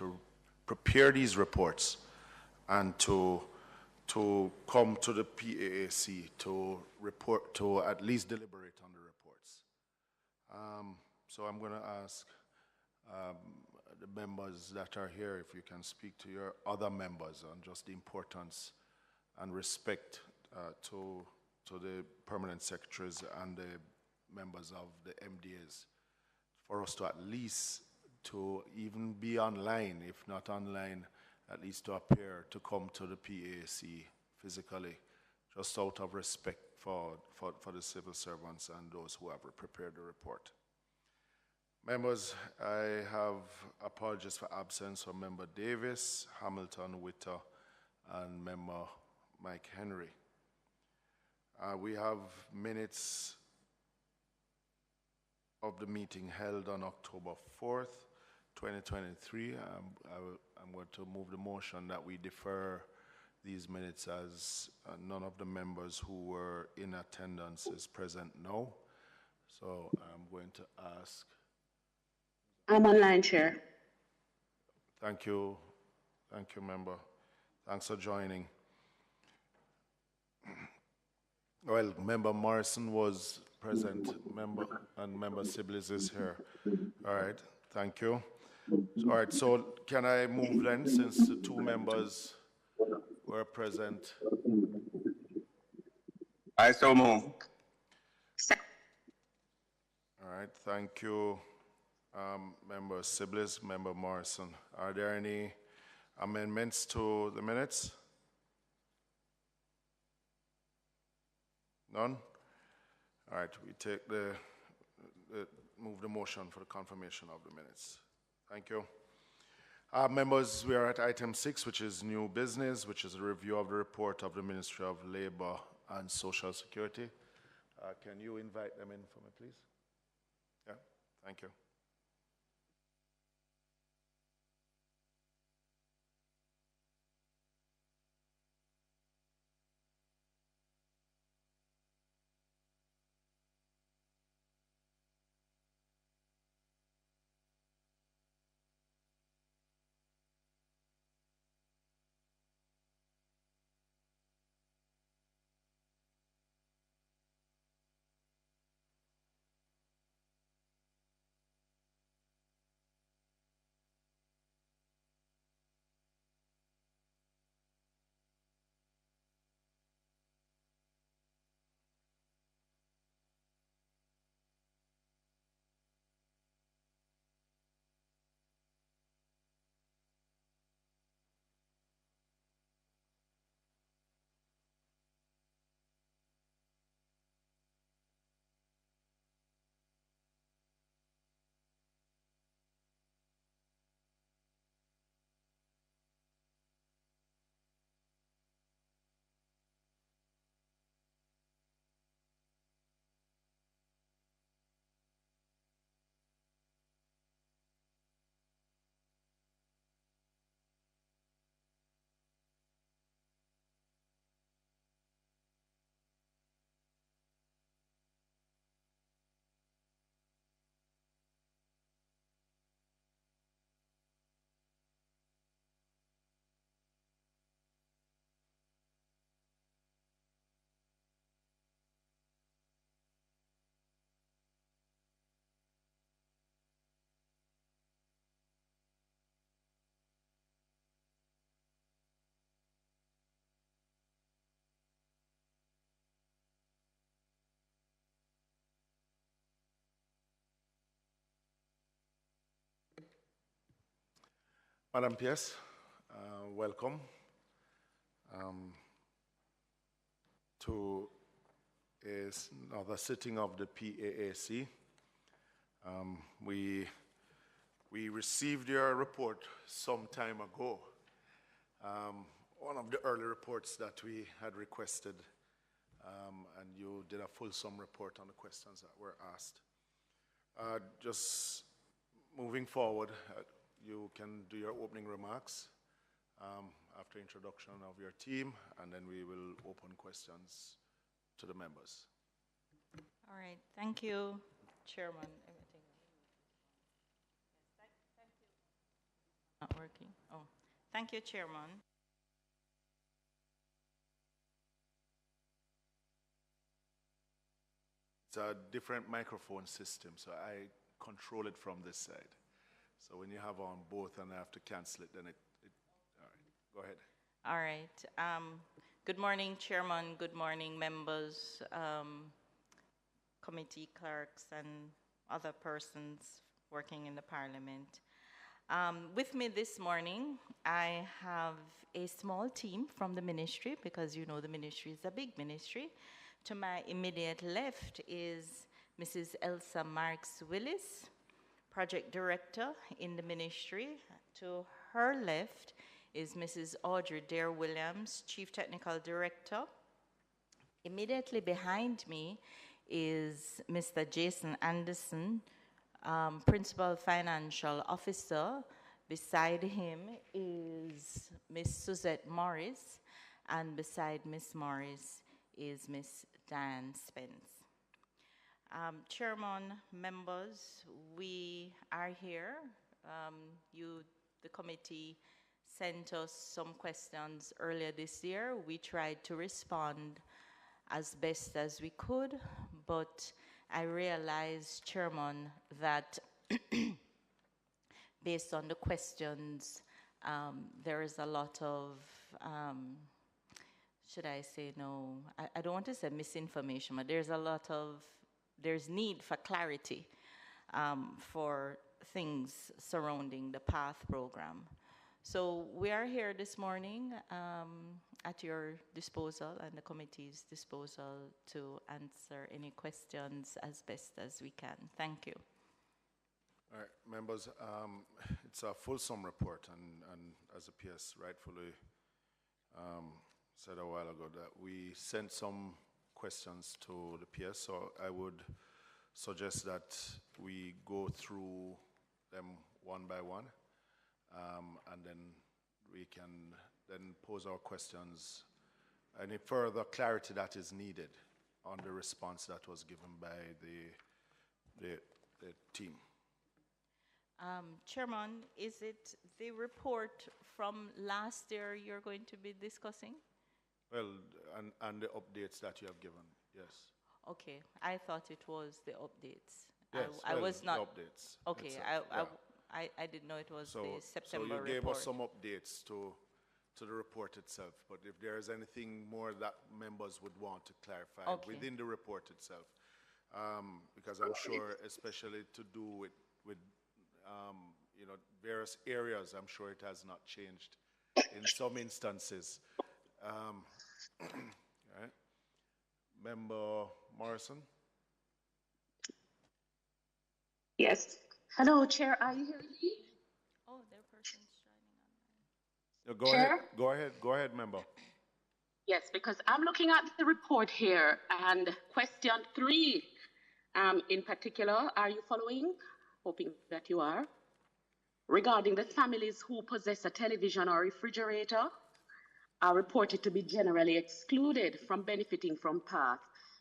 to prepare these reports and to come to the PAAC to report, to at least deliberate on the reports. So I'm going to ask the members that are here if you can speak to your other members on just the importance and respect to the permanent secretaries and the members of the MDAs, for us to at least to even be online, if not online, at least to appear, to come to the PAC physically, just out of respect for the civil servants and those who have prepared the report. Members, I have apologies for absence from Member Davis, Hamilton, Witter, and Member Mike Henry. We have minutes of the meeting held on October 4th, 2023. I'm going to move the motion that we defer these minutes as none of the members who were in attendance is present now. So I'm going to ask. I'm online, Chair. Thank you. Thank you, member. Thanks for joining. Well, Member Morrison was present, and Member Sibley's is here. All right, thank you. All right, so can I move then, since the two members were present? I so move. All right, thank you, Member Sibley's, Member Morrison. Are there any amendments to the minutes? None? All right, we take move the motion for the confirmation of the minutes. Thank you. Members, we are at item 6, which is new business, which is a review of the report of the Ministry of Labor and Social Security. Can you invite them in for me, please? Yeah, thank you. Madam PS, welcome to another sitting of the PAAC. We received your report some time ago, one of the early reports that we had requested, and you did a fulsome report on the questions that were asked. Just moving forward, you can do your opening remarks after introduction of your team, and then we will open questions to the members. All right, thank you, Chairman. Not working. Oh, thank you, Chairman. It's a different microphone system, so I control it from this side. So when you have on both and I have to cancel it, then all right, go ahead. All right. Good morning, Chairman. Good morning, members, committee clerks, and other persons working in the Parliament. With me this morning, I have a small team from the ministry, because you know the ministry is a big ministry. To my immediate left is Mrs. Elsa Marks Willis, Project Director in the ministry. To her left is Mrs. Audrey Dare Williams, Chief Technical Director. Immediately behind me is Mr. Jason Anderson, Principal Financial Officer. Beside him is Miss Suzette Morris, and beside Miss Morris is Miss Diane Spence. Chairman, members, we are here. The committee sent us some questions earlier this year. We tried to respond as best as we could, but I realized, Chairman, that based on the questions, there is a lot of, should I say no, I don't want to say misinformation, but there's need for clarity for things surrounding the PATH program. So we are here this morning at your disposal and the committee's disposal to answer any questions as best as we can. Thank you. All right, members, it's a fulsome report, and as the PS rightfully said a while ago, that we sent some questions to the PS, so I would suggest that we go through them one by one, and then we can then pose our questions. Any further clarity that is needed on the response that was given by the team. Chairman, is it the report from last year you're going to be discussing? Well, and the updates that you have given, yes. Okay, I thought it was the updates. Yes, I was not. The updates. Okay, I didn't know it was the September report. So you gave us some updates to the report itself, but if there is anything more that members would want to clarify within the report itself, because I'm sure, especially to do with you know, various areas, I'm sure it has not changed in some instances. Right. Member Morrison? Yes. Hello, Chair. Are you hearing me? Oh, there are persons joining online. Go ahead, member. Yes, because I'm looking at the report here, and question 3 in particular, are you following? Hoping that you are. Regarding the families who possess a television or refrigerator, are reported to be generally excluded from benefiting from PATH,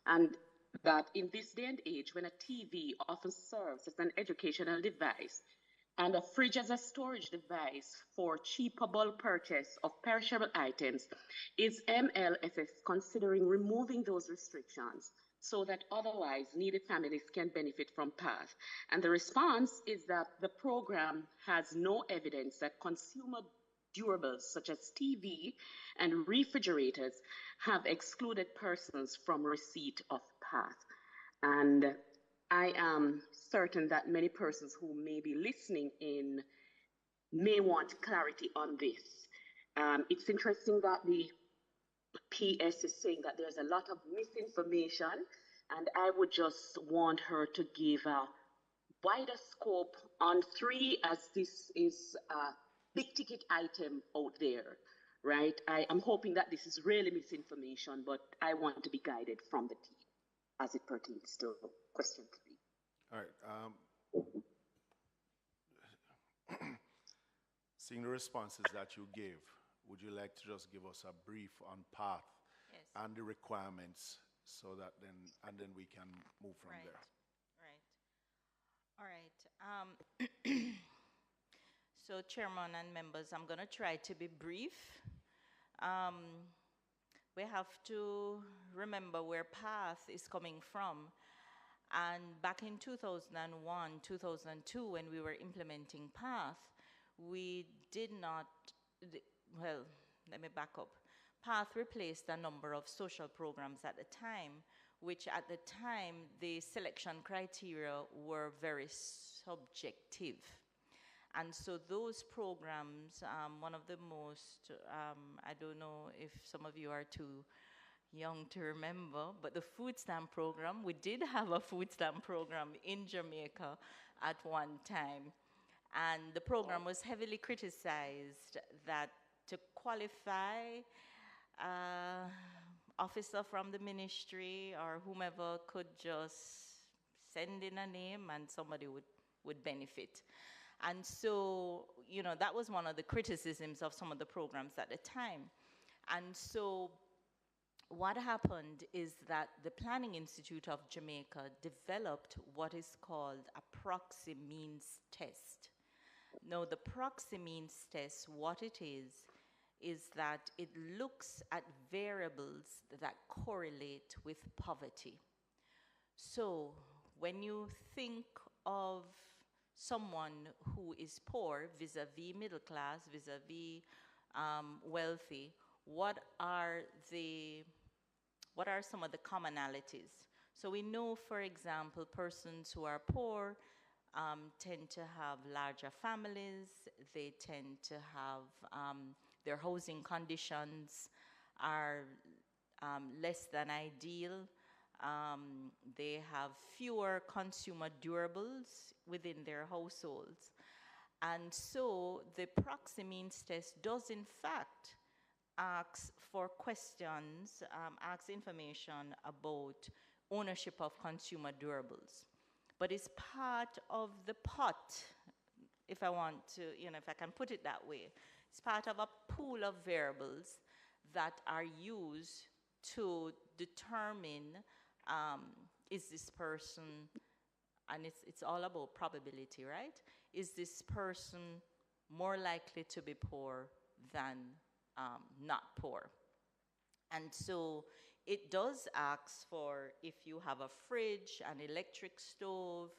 and that in this day and age, when a TV often serves as an educational device and a fridge as a storage device for cheapable purchase of perishable items, is MLSS considering removing those restrictions so that otherwise needy families can benefit from PATH? And the response is that the program has no evidence that consumer durables such as TV and refrigerators have excluded persons from receipt of PATH. And I am certain that many persons who may be listening in may want clarity on this. It's interesting that the PS is saying that there's a lot of misinformation, and I would just want her to give a wider scope on 3, as this is a big ticket item out there, right? I am hoping that this is really misinformation, but I want to be guided from the team as it pertains to question 3. All right. Seeing the responses that you gave, would you like to just give us a brief on PATH and the requirements, so that then we can move from there? Right. All right. So, Chairman and members, I'm going to try to be brief. We have to remember where PATH is coming from. And back in 2001, 2002, when we were implementing PATH, we did not, well, let me back up. PATH replaced a number of social programs at the time, which at the time, the selection criteria were very subjective. And so those programs, one of the most, I don't know if some of you are too young to remember, but the food stamp program, we did have a food stamp program in Jamaica at one time. And the program was heavily criticized that to qualify, officer from the ministry or whomever could just send in a name and somebody would benefit. And so, you know, that was one of the criticisms of some of the programs at the time. And so what happened is that the Planning Institute of Jamaica developed what is called a proxy means test. Now, the proxy means test, what it is that it looks at variables that correlate with poverty. So when you think of someone who is poor vis-a-vis middle class, vis-a-vis wealthy, what are some of the commonalities? So we know, for example, persons who are poor tend to have larger families. They tend to have their housing conditions are less than ideal. They have fewer consumer durables within their households. And so the proxy means test does in fact ask for questions, ask information about ownership of consumer durables. But it's part of the pot, if I want to, you know, if I can put it that way. It's part of a pool of variables that are used to determine is this person, and it's all about probability, right? Is this person more likely to be poor than not poor? And so it does ask for if you have a fridge, an electric stove,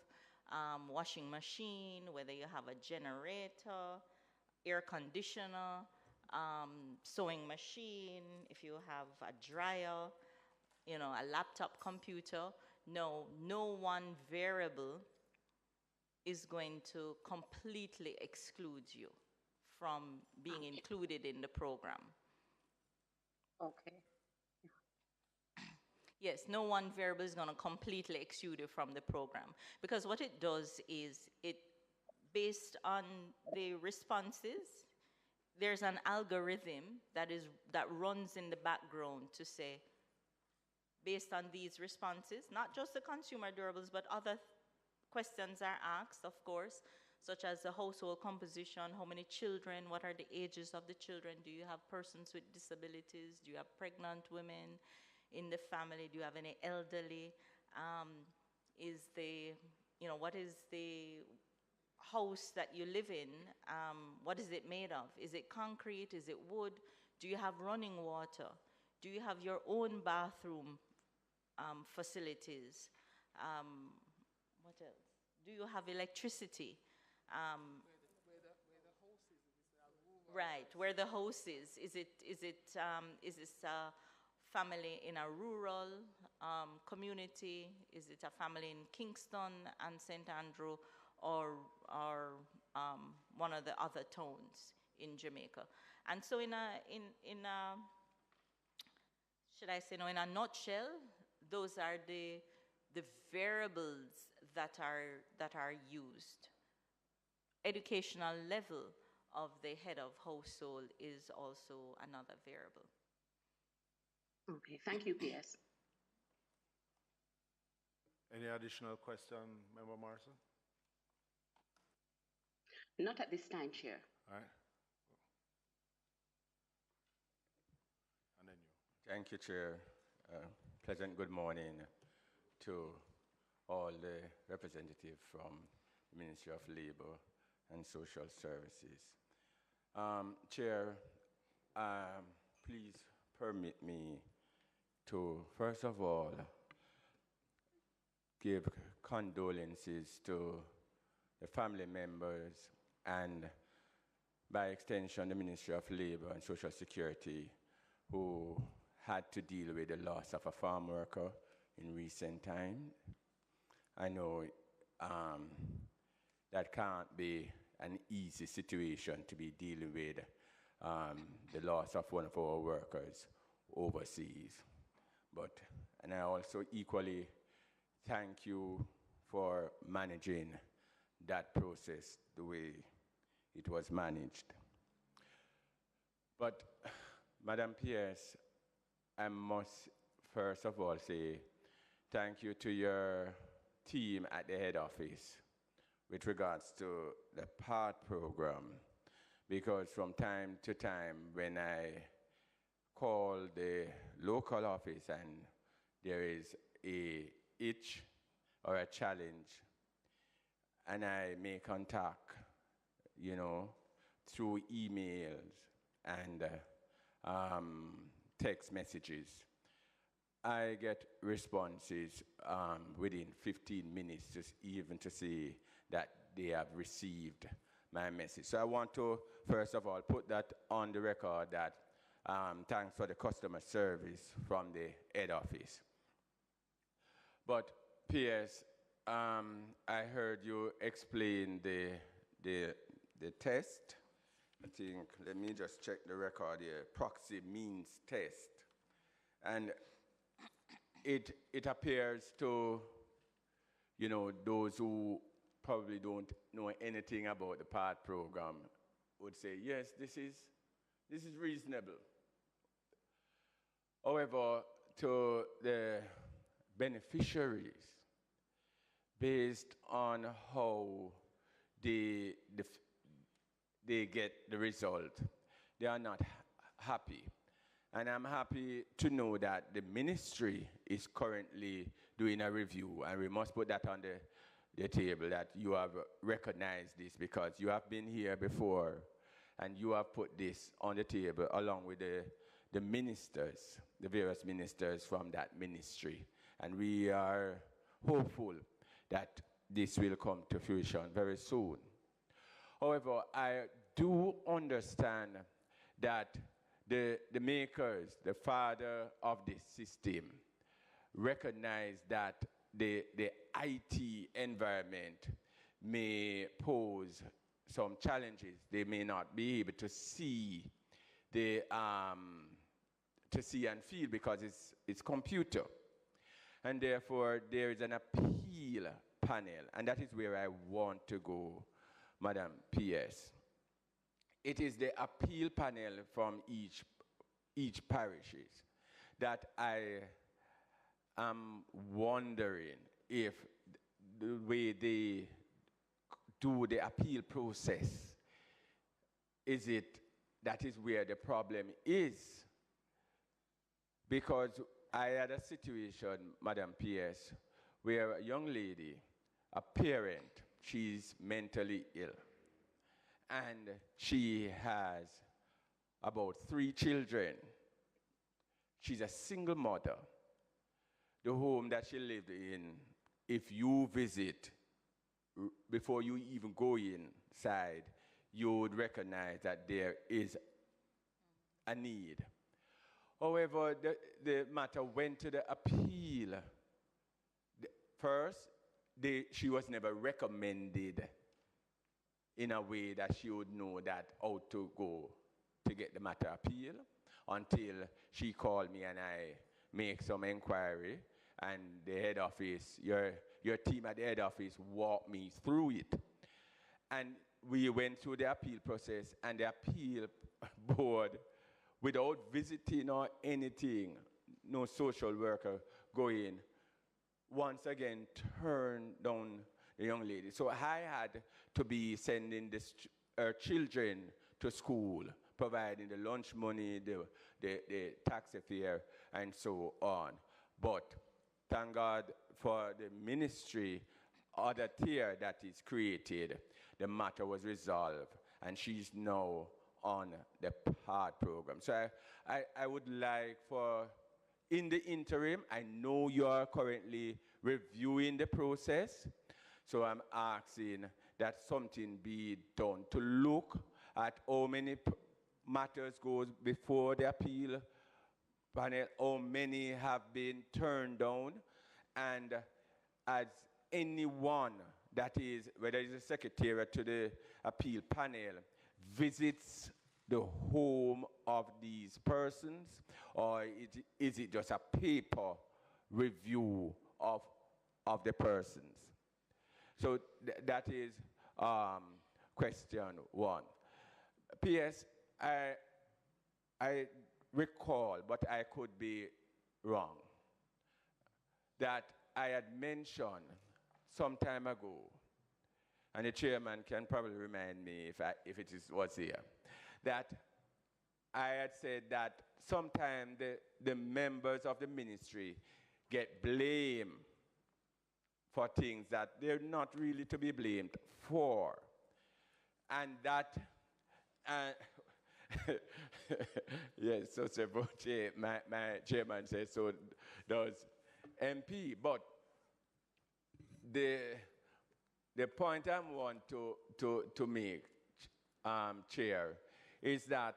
washing machine, whether you have a generator, air conditioner, sewing machine, if you have a dryer, you know, a laptop computer. No one variable is going to completely exclude you from being included in the program. Okay. Yes, no one variable is going to completely exclude you from the program, because what it does is it, based on the responses, there's an algorithm that runs in the background to say, based on these responses, not just the consumer durables, but other questions are asked, of course, such as the household composition, how many children, what are the ages of the children, do you have persons with disabilities, do you have pregnant women in the family, do you have any elderly, what is the house that you live in, what is it made of? Is it concrete, is it wood? Do you have running water? Do you have your own bathroom facilities? What else? Do you have electricity? Right, where the house is. Is this a family in a rural community? Is it a family in Kingston and St. Andrew, or one of the other towns in Jamaica? And so in a nutshell, those are the variables that are used. Educational level of the head of household is also another variable. Okay, thank you, PS. Any additional question, Member Morrison? Not at this time, Chair. All right. And then you. Thank you, Chair. Pleasant good morning to all the representatives from the Ministry of Labor and Social Services. Chair, please permit me to, first of all, give condolences to the family members and, by extension, the Ministry of Labor and Social Security, who had to deal with the loss of a farm worker in recent time. I know that can't be an easy situation to be dealing with the loss of one of our workers overseas. And I also equally thank you for managing that process the way it was managed. But, Madam Pierce, I must first of all say thank you to your team at the head office with regards to the PART program, because from time to time when I call the local office and there is a itch or a challenge, and I make contact, through emails and text messages, I get responses within 15 minutes, just even to say that they have received my message. So I want to, first of all, put that on the record that thanks for the customer service from the head office. But Pierce, I heard you explain the test. I think, let me just check the record here, proxy means test. And it appears to, those who probably don't know anything about the PART program would say, yes, this is reasonable. However, to the beneficiaries, based on how they get the result, they are not happy. And I'm happy to know that the ministry is currently doing a review, and we must put that on the table, that you have recognized this, because you have been here before and you have put this on the table along with the ministers, the various ministers from that ministry. And we are hopeful that this will come to fruition very soon. However, I do understand that the makers, the father of this system, recognize that the IT environment may pose some challenges. They may not be able to see and feel because it's computer. And therefore, there is an appeal panel, and that is where I want to go, Madam P.S. It is the appeal panel from each parishes that I am wondering if the way they do the appeal process, that is where the problem is. Because I had a situation, Madam P.S., where a young lady, a parent, she's mentally ill. And she has about 3 children. She's a single mother. The home that she lived in, if you visit, before you even go inside, you would recognize that there is a need. However, the matter went to the appeal. First, she was never recommended in a way that she would know that how to go to get the matter appealed, until she called me and I make some inquiry, and the head office, your team at the head office walked me through it. And we went through the appeal process, and the appeal board, without visiting or anything, no social worker going, once again turned down the young lady. So I had to be sending her children to school, providing the lunch money, the taxi fare, and so on. But thank God for the ministry, other tier that is created, the matter was resolved, and she's now on the PART program. So I would like for, in the interim, I know you are currently reviewing the process, so I'm asking that something be done to look at how many matters goes before the appeal panel, how many have been turned down, and as anyone that is, whether it's a secretariat to the appeal panel, visits the home of these persons, or is it just a paper review of the persons? So that is question one. P.S. I recall, but I could be wrong, that I had mentioned some time ago, and the chairman can probably remind me if it was here, that I had said that sometimes the members of the ministry get blamed for things that they're not really to be blamed for. And that, yes, so my chairman says so does MP. But the point I want to make, Chair, is that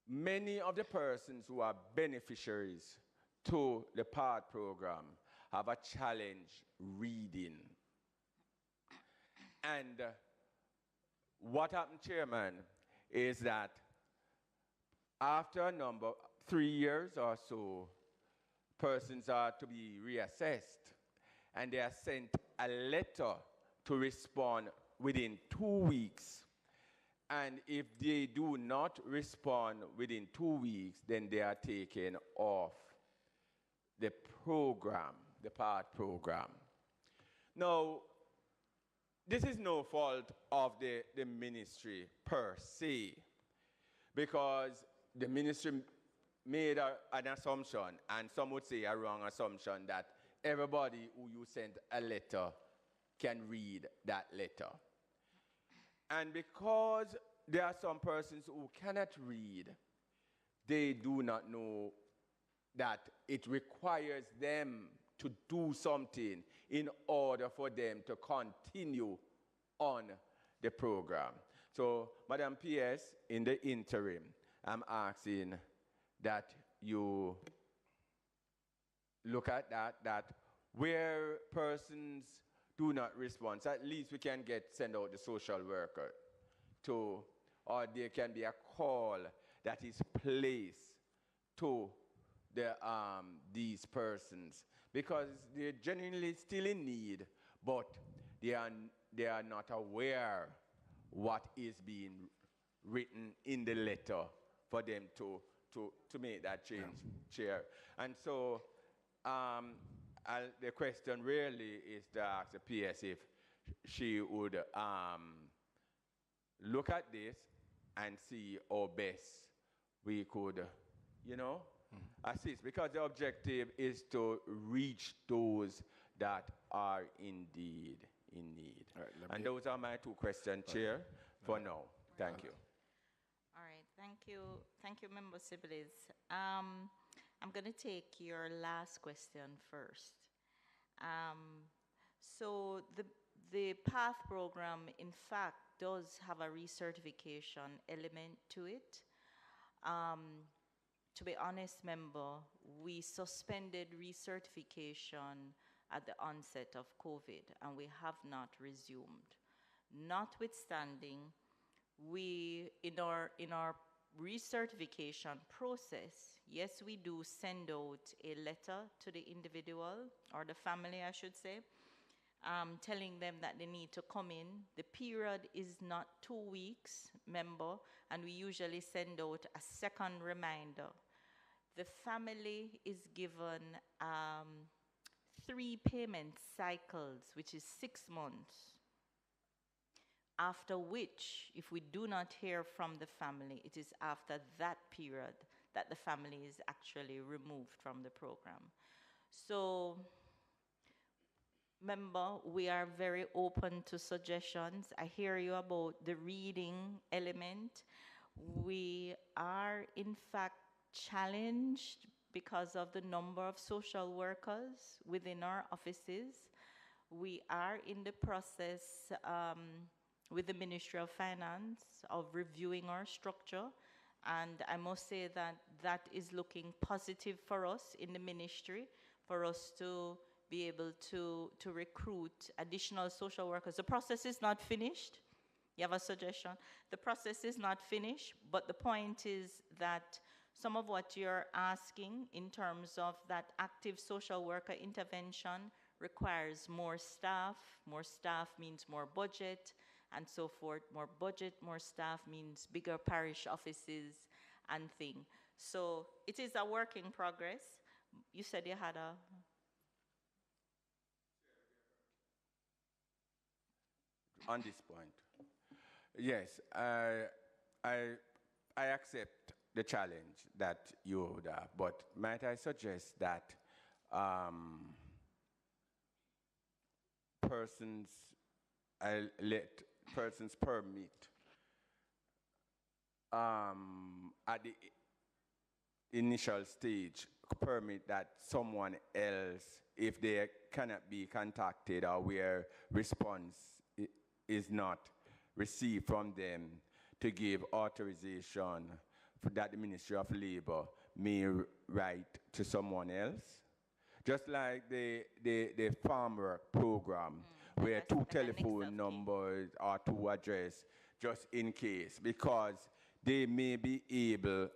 many of the persons who are beneficiaries to the PART program have a challenge reading. And what happened, Chairman, is that after 3 years or so, persons are to be reassessed, and they are sent a letter to respond within 2 weeks. And if they do not respond within 2 weeks, then they are taken off the program, the PART program. Now, this is no fault of the ministry per se, because the ministry made an assumption, and some would say a wrong assumption, that everybody who you send a letter can read that letter. And because there are some persons who cannot read, they do not know that it requires them to do something in order for them to continue on the program. So, Madam PS, in the interim, I'm asking that you look at that where persons do not respond, so at least we can send out the social worker to, or there can be a call that is placed to these persons, because they're genuinely still in need, but they are not aware what is being written in the letter for them to make that change, Chair. And so the question really is to ask the PS if she would look at this and see how best we could, assist, because the objective is to reach those that are indeed in need. Right, and those are my 2 questions, Chair, for now. Thank you. All right, thank you, Member Sibley's. I'm going to take your last question first. So the PATH program, in fact, does have a recertification element to it. To be honest, member, we suspended recertification at the onset of COVID, and we have not resumed. Notwithstanding, we, in our recertification process, yes, we do send out a letter to the individual, or the family, I should say, telling them that they need to come in. The period is not 2 weeks, member, and we usually send out a second reminder. The family is given 3 payment cycles, which is 6 months, after which, if we do not hear from the family, it is after that period that the family is actually removed from the program. So Member, we are very open to suggestions. I hear you about the reading element. We are, in fact, challenged because of the number of social workers within our offices. We are in the process with the Ministry of Finance of reviewing our structure. And I must say that that is looking positive for us in the ministry, for us to be able to recruit additional social workers. The process is not finished. You have a suggestion? The process is not finished, but the point is that some of what you're asking in terms of that active social worker intervention requires more staff. More staff means more budget, and so forth. More budget, more staff means bigger parish offices and things. So it is a work in progress. You said you had a... On this point, yes, I accept the challenge that you would have, but might I suggest that persons permit at the initial stage permit that someone else, if they cannot be contacted or where response is not received from them, to give authorization for that the Ministry of Labor may write to someone else. Just like the farm work program, where two telephone numbers or two address, just in case, because they may be able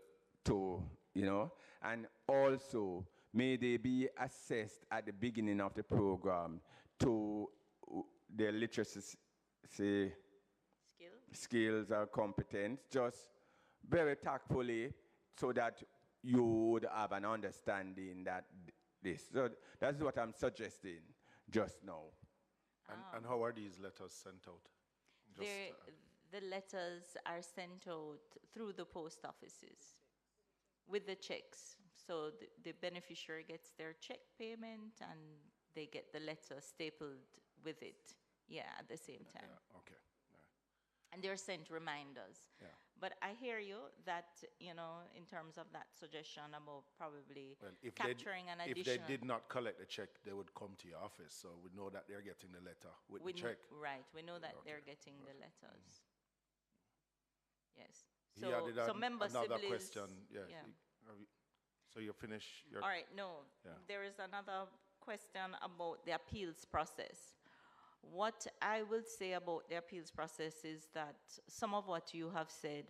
to, you know, and also may they be assessed at the beginning of the program to their literacy skills or competence, just very tactfully, so that you would have an understanding that this. So that's what I'm suggesting just now. And how are these letters sent out? The letters are sent out through the post offices with the checks. So the beneficiary gets their check payment and they get the letter stapled with it. Yeah, at the same time. Yeah, okay. Yeah. And they're sent reminders. Yeah. But I hear you that, you know, in terms of that suggestion about probably capturing an additional... If they did not collect the check, they would come to your office. So we know that they're getting the letter with the check. Right, we know that they're getting the letters. Yes. So member another siblings... question. Yeah. So you finish your... All right, no. Yeah. There is another question about the appeals process. What I will say about the appeals process is that some of what you have said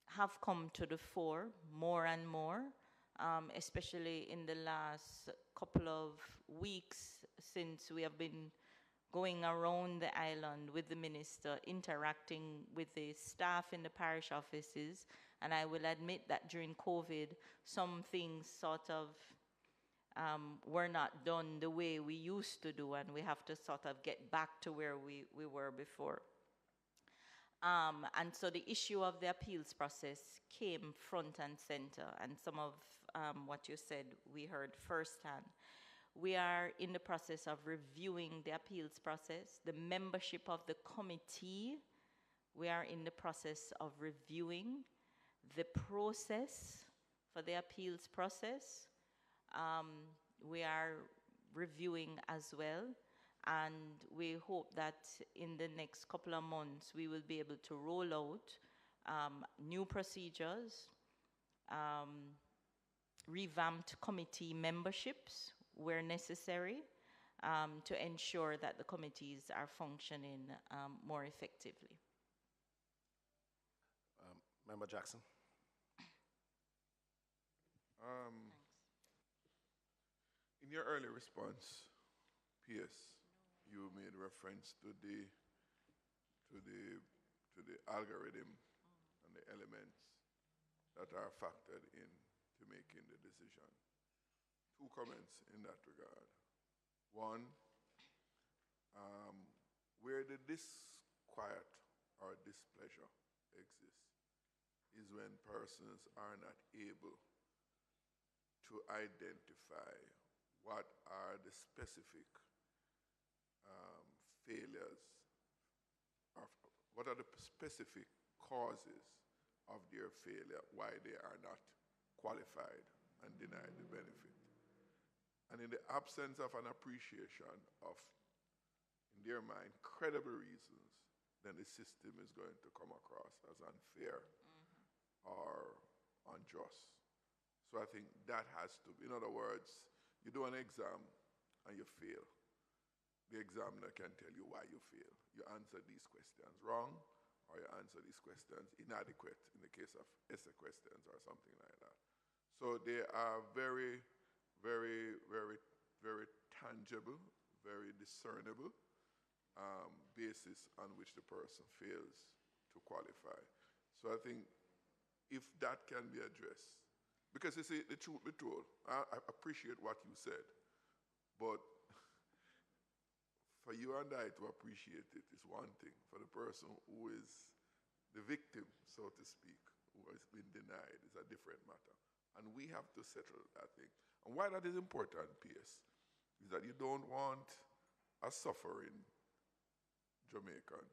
have come to the fore more and more, especially in the last couple of weeks since we have been going around the island with the minister, interacting with the staff in the parish offices. And I will admit that during COVID, some things sort of were not done the way we used to do, and we have to sort of get back to where we were before. And so the issue of the appeals process came front and center, and some of what you said we heard firsthand. We are in the process of reviewing the appeals process. The membership of the committee, we are in the process of reviewing the process for the appeals process. We are reviewing as well, and we hope that in the next couple of months we will be able to roll out new procedures, revamped committee memberships where necessary, to ensure that the committees are functioning more effectively. Member Jackson. In your early response, P.S., you made reference to the algorithm and the elements that are factored in to making the decision. Two comments in that regard. One, where the disquiet or displeasure exists is when persons are not able to identify what are the specific failures, what are the specific causes of their failure, why they are not qualified and denied the benefit. And in the absence of an appreciation of, in their mind, credible reasons, then the system is going to come across as unfair or unjust. So I think that has to be, in other words, you do an exam and you fail. The examiner can tell you why you fail. You answered these questions wrong, or you answered these questions inadequate in the case of essay questions or something like that. So they are very, very, very, very tangible, very discernible basis on which the person fails to qualify. So I think if that can be addressed, because you see, the truth be told, I appreciate what you said, but for you and I to appreciate it is one thing. For the person who is the victim, so to speak, who has been denied, is a different matter. And we have to settle that thing. And why that is important, PS, is that you don't want a suffering Jamaican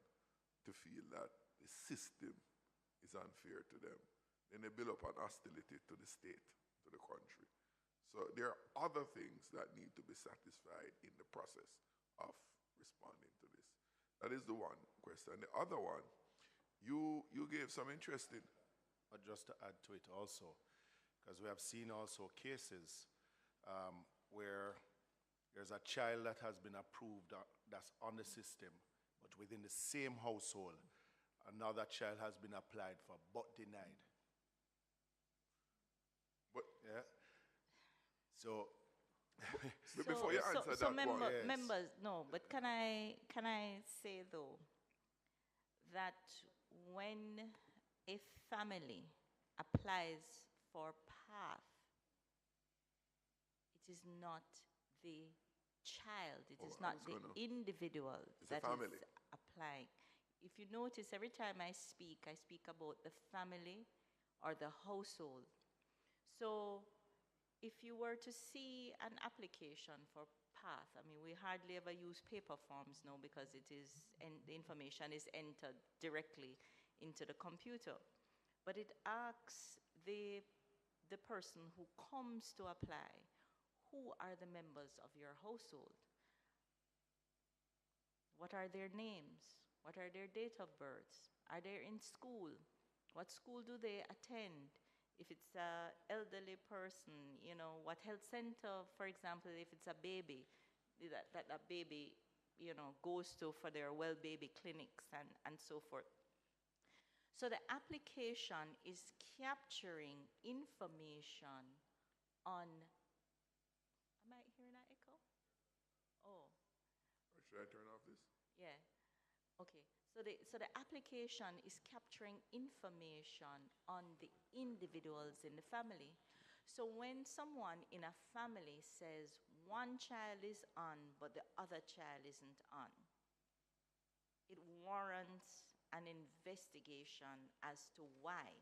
to feel that the system is unfair to them. Then they build up an hostility to the state, to the country. So there are other things that need to be satisfied in the process of responding to this. That is the one question. The other one, you gave some interesting. But just to add to it also, because we have seen also cases where there's a child that has been approved that's on the system, but within the same household, another child has been applied for but denied. But yeah. So before you answer that one, yes. Members, no, but can I say though that when a family applies for PATH, it is not the child, it is not the individual that is applying. If you notice, every time I speak about the family or the household. So if you were to see an application for PATH, I mean, we hardly ever use paper forms now because it is, and the information is entered directly into the computer. But it asks the person who comes to apply, who are the members of your household? What are their names? What are their date of births? Are they in school? What school do they attend? If it's an elderly person, you know, what health center, for example, if it's a baby, that baby, you know, goes to for their well baby clinics and so forth. So the application is capturing information on, am I hearing an echo? Oh. Or should I turn off this? Yeah. Okay. So the application is capturing information on the individuals in the family. So when someone in a family says one child is on, but the other child isn't on, it warrants an investigation as to why.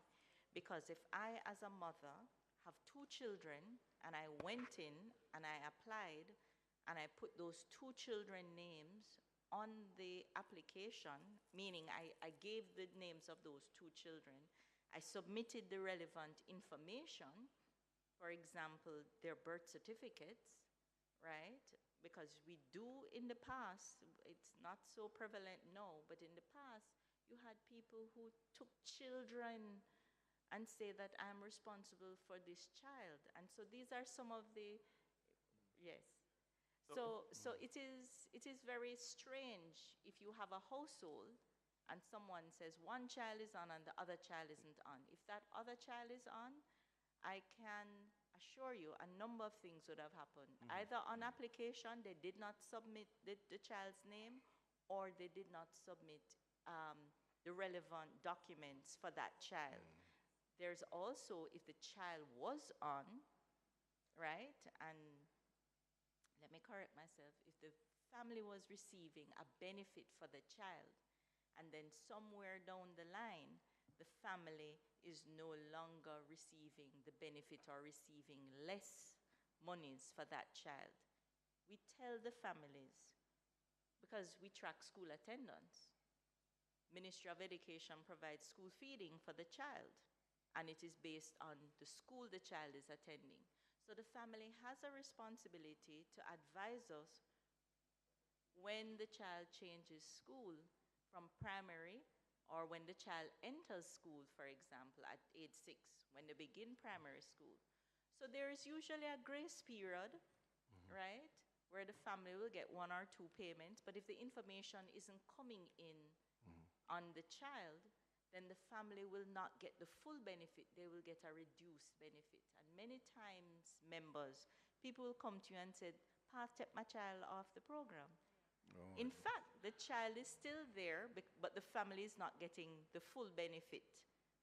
Because if I, as a mother, have 2 children, and I went in and I applied, and I put those 2 children names on the application, meaning I gave the names of those 2 children, I submitted the relevant information, for example, their birth certificates, right? Because we do in the past, it's not so prevalent now, but in the past, you had people who took children and say that I'm responsible for this child. And so these are some of the, yes. So it is very strange if you have a household and someone says one child is on and the other child isn't on. If that other child is on, I can assure you a number of things would have happened. Either on application, they did not submit the child's name, or they did not submit the relevant documents for that child. There's also, if the child was on, right, and let me correct myself, if the family was receiving a benefit for the child, and then somewhere down the line, the family is no longer receiving the benefit or receiving less monies for that child, we tell the families, because we track school attendance. Ministry of Education provides school feeding for the child, and it is based on the school the child is attending. So the family has a responsibility to advise us when the child changes school from primary, or when the child enters school, for example, at age 6, when they begin primary school. So there is usually a grace period, right, where the family will get 1 or 2 payments, but if the information isn't coming in on the child, then the family will not get the full benefit, they will get a reduced benefit. And many times, members, people will come to you and say, "Pa, take my child off the program." Oh, In fact, the child is still there, but the family is not getting the full benefit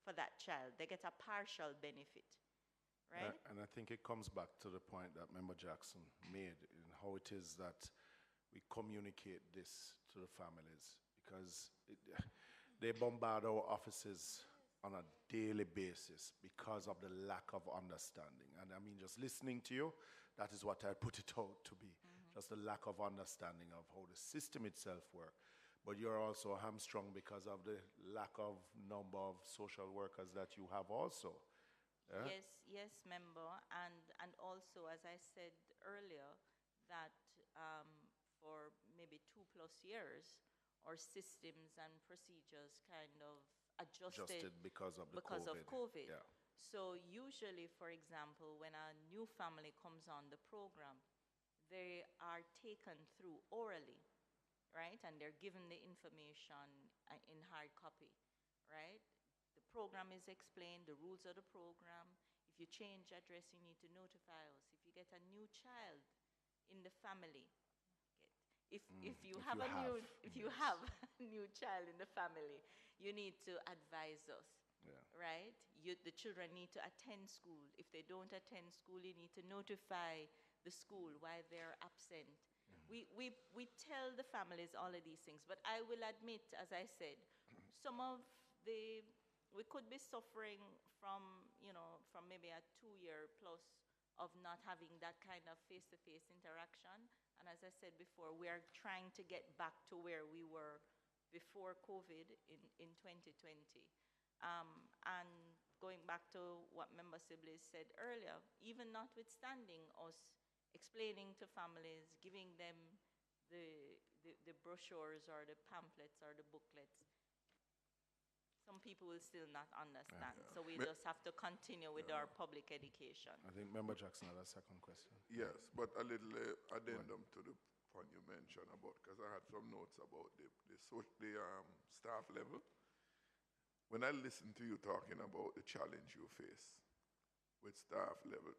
for that child. They get a partial benefit, right? And I think it comes back to the point that Member Jackson made in how it is that we communicate this to the families, because they bombard our offices on a daily basis because of the lack of understanding. And I mean, just listening to you, that is what I put it out to be. Just the lack of understanding of how the system itself works. But you're also hamstrung because of the lack of number of social workers that you have also. Yeah? Yes, yes, member. And also, as I said earlier, that for maybe 2+ years, our systems and procedures kind of adjusted because of COVID. Yeah. So usually, for example, when a new family comes on the program, they are taken through orally, right? And they're given the information in hard copy, right? The program is explained, the rules of the program. If you change address, you need to notify us. If you get a new child in the family, if you have a new child in the family, you need to advise us. Yeah. Right? The children need to attend school. If they don't attend school, you need to notify the school why they're absent. We tell the families all of these things, but I will admit, as I said, we could be suffering from maybe a 2-year plus of not having that kind of face-to-face interaction. And as I said before, we are trying to get back to where we were before COVID in 2020. And going back to what Member Sibley said earlier, even notwithstanding us explaining to families, giving them the brochures or the pamphlets or the booklets, some people will still not understand. Yeah. So we just have to continue with our public education. I think Member Jackson had a second question. Yes, but a little addendum to the point you mentioned about, because I had some notes about the staff level. When I listen to you talking about the challenge you face with staff level.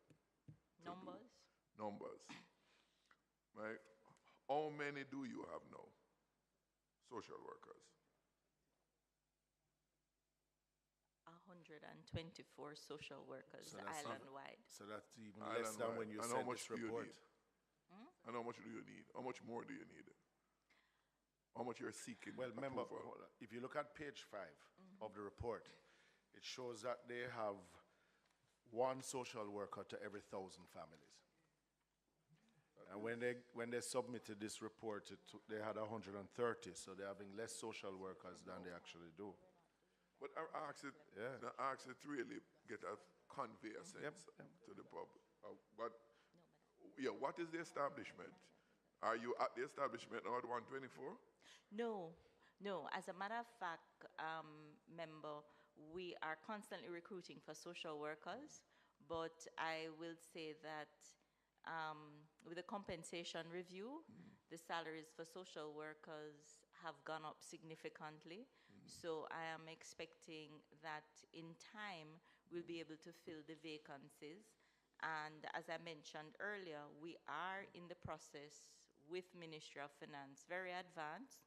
Numbers. Right? How many do you have now? Social workers. 124 social workers island-wide. So that's even less than when you sent this report. And how much do you need? How much more do you need? How much you're seeking? Well, remember, if you look at page 5 of the report, it shows that they have 1 social worker to every 1,000 families. And when they submitted this report, they had 130, so they're having less social workers than they actually do. But I asked it to really get a convey a sense to the public. What is the establishment? Are you at the establishment now at 124? No. As a matter of fact, member, we are constantly recruiting for social workers, but I will say that with the compensation review, the salaries for social workers have gone up significantly. So I am expecting that in time we'll be able to fill the vacancies. And as I mentioned earlier, we are in the process with Ministry of Finance, very advanced,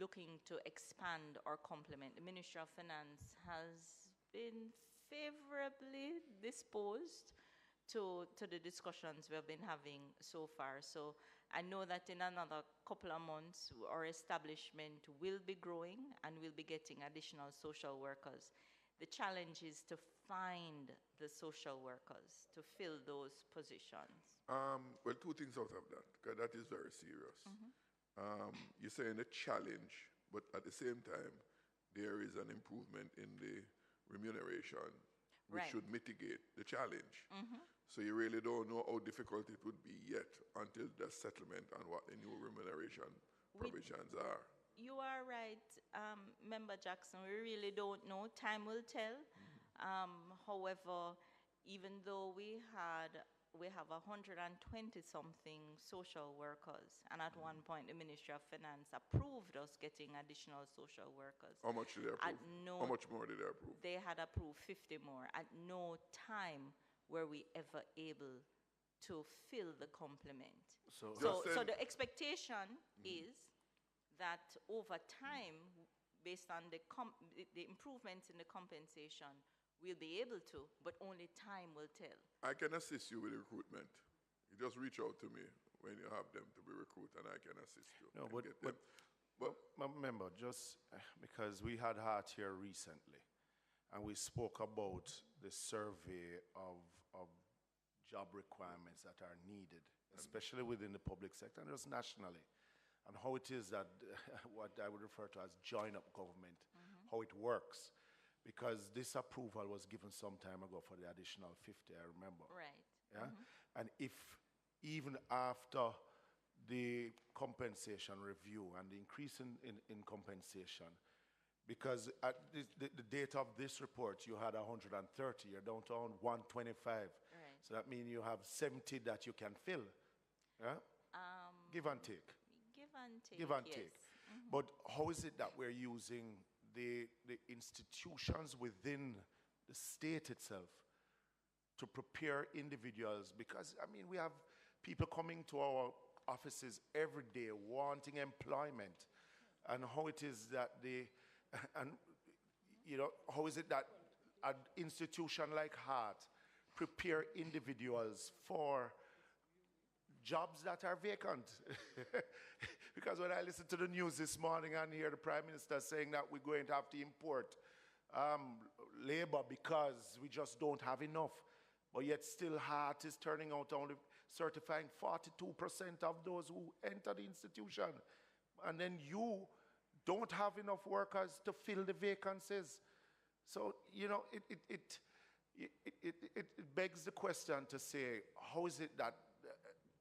looking to expand or complement. The Ministry of Finance has been favorably disposed to the discussions we've been having so far. So I know that in another couple of months, our establishment will be growing and we'll be getting additional social workers. the challenge is to find the social workers to fill those positions? Well, two things out of that, because that is very serious. You're saying a challenge, but at the same time, there is an improvement in the remuneration, which Right. should mitigate the challenge. So you really don't know how difficult it would be yet until the settlement on what the new remuneration provisions are. You are right, Member Jackson. We really don't know. Time will tell. However, even though we have 120-something social workers, and at one point the Ministry of Finance approved us getting additional social workers. How much did they approve? How much more did they approve? They had approved 50 more. At no time were we ever able to fill the complement. So the expectation is that over time, based on the improvements in the compensation, we'll be able to, but only time will tell. I can assist you with recruitment. You just reach out to me when you have them to be recruited, and I can assist you. No, but remember, just because we had Hart here recently, and we spoke about the survey of job requirements that are needed, especially within the public sector and just nationally, and how it is that what I would refer to as join-up government, how it works. Because this approval was given some time ago for the additional 50, I remember. Right. Yeah? And if even after the compensation review and the increase in compensation, because at the date of this report, you had 130, you're down to 125. Right. So that means you have 70 that you can fill. Yeah? Give and take. Give and take. Give and yes. take. But how is it that we're using the institutions within the state itself to prepare individuals? Because, I mean, we have people coming to our offices every day wanting employment. And how it is that how is it that an institution like Hart prepare individuals for jobs that are vacant? Because when I listen to the news this morning and hear the Prime Minister saying that we're going to have to import labor because we just don't have enough, but yet still Hart is turning out only certifying 42% of those who enter the institution. And then you don't have enough workers to fill the vacancies. So, it begs the question to say, how is it that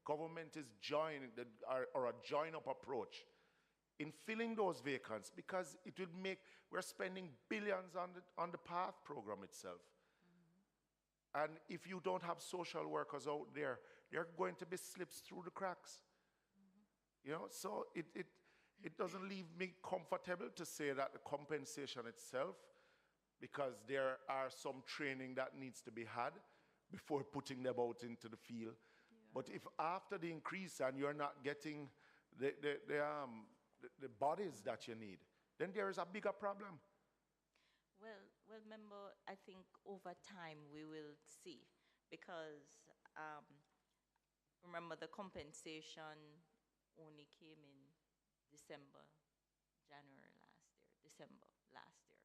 government is joining or a join-up approach in filling those vacancies? Because it would we're spending billions on the PATH program itself. And if you don't have social workers out there, there are going to be slips through the cracks. So it doesn't leave me comfortable to say that the compensation itself, because there are some training that needs to be had before putting them out into the field. But if after the increase and you're not getting the bodies that you need, then there is a bigger problem. Well, member, I think over time we will see, because remember the compensation only came in January last year.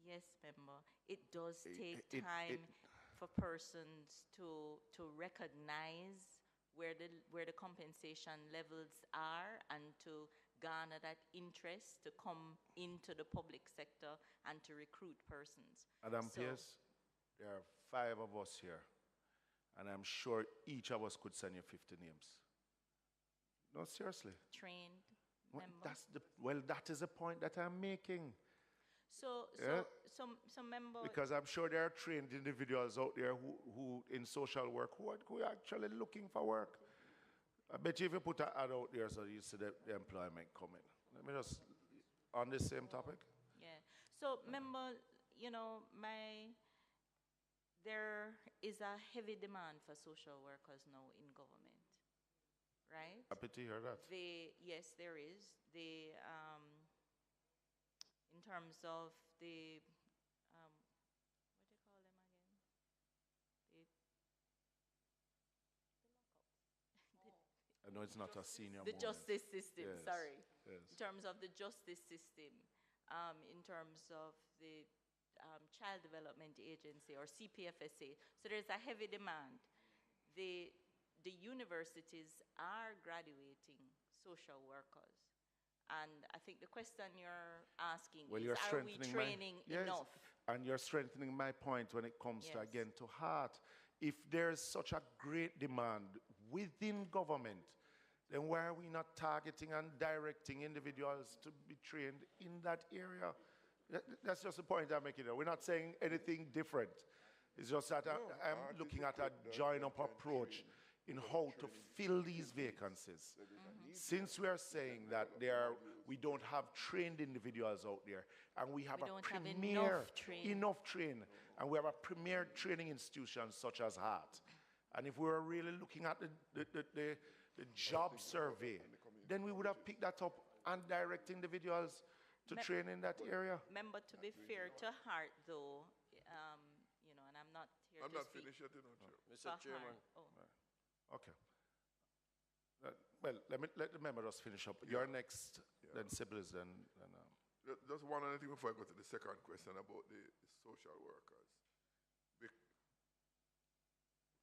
Yes, member, it does take time for persons to recognize where the compensation levels are and to garner that interest to come into the public sector and to recruit persons. Madam Pierce, there are 5 of us here, and I'm sure each of us could send you 50 names. No, seriously. Trained member. That is the point that I'm making. So member. Because I'm sure there are trained individuals out there who in social work who are actually looking for work. I bet you if you put an ad out there so you see the employment coming. Let me just, on this same topic. Yeah. So member, there is a heavy demand for social workers now in government, right? Happy to hear that. Yes, there is. In terms of the, what do you call them again? I know it's not a senior the moment. justice system, Yes. sorry. Yes. In terms of the justice system, in terms of the Child Development Agency or CPFSA. So there's a heavy demand. The universities are graduating social workers. And I think the question you're asking is, are we training enough? And you're strengthening my point when it comes to, again, to heart. If there's such a great demand within government, then why are we not targeting and directing individuals to be trained in that area? That's just the point I'm making. We're not saying anything different. It's just that I'm looking at a join-up approach in how to fill these vacancies. Since we are saying that we don't have trained individuals out there, and we have enough trained, and we have a premier training institution such as HEART. And if we were really looking at the job survey, then we would have picked that up and direct individuals to train in that area. Remember, to be fair to HEART, though, you know, and I'm not here I'm to not speak. finished yet, you know, Chair. Mr. Chairman. Okay. Well, let the member just finish up. You're next, then Sybilis, then Just one other thing before I go to the second question about the social workers.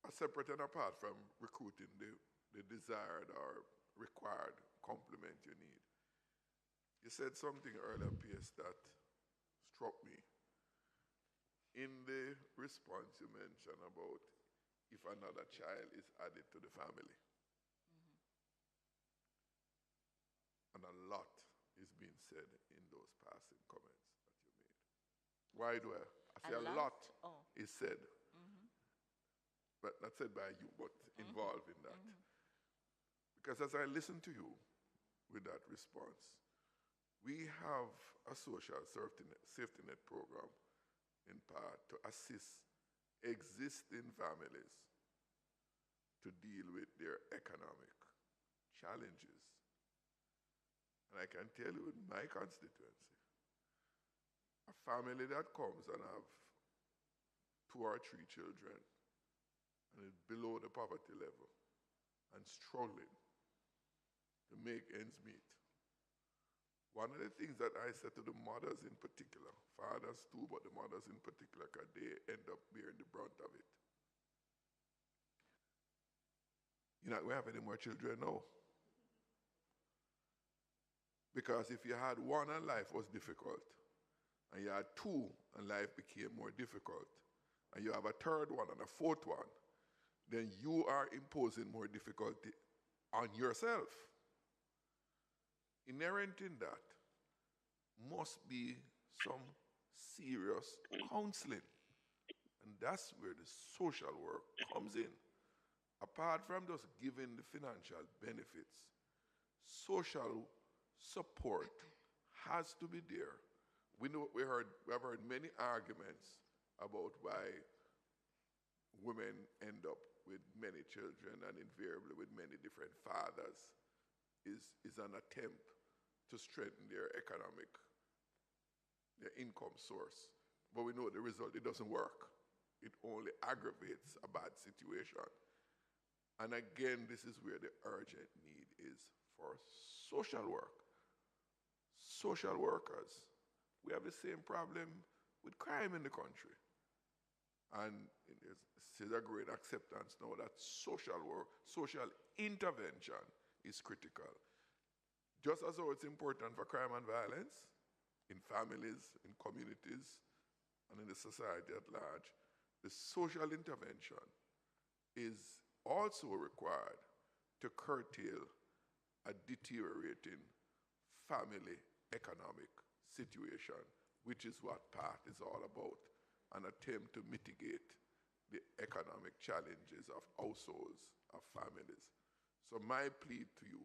Separate and apart from recruiting the desired or required complement you need. You said something earlier, PS, that struck me. In the response you mentioned about if another child is added to the family. And a lot is being said in those passing comments that you made. Why do I say a lot is said? But not said by you, but involved in that. Because as I listen to you with that response, we have a social safety net program in part to assist existing families to deal with their economic challenges. And I can tell you in my constituency, a family that comes and have 2 or 3 children and is below the poverty level and struggling to make ends meet. One of the things that I said to the mothers in particular, fathers too, but the mothers in particular, because they end up bearing the brunt of it. You're not going to have any more children now. Because if you had 1 and life was difficult, and you had 2 and life became more difficult, and you have a 3rd one and a 4th one, then you are imposing more difficulty on yourself. Inherent in that must be some serious counseling. And that's where the social work comes in. Apart from just giving the financial benefits, social support has to be there. We have heard many arguments about why women end up with many children and invariably with many different fathers is an attempt to strengthen their income source. But we know the result, it doesn't work. It only aggravates a bad situation. And again, this is where the urgent need is for social work. Social workers. We have the same problem with crime in the country. And there's a great acceptance now that social work, social intervention is critical. Just as though it's important for crime and violence in families, in communities, and in the society at large, the social intervention is also required to curtail a deteriorating family economic situation, which is what PATH is all about, an attempt to mitigate the economic challenges of households, of families. So my plea to you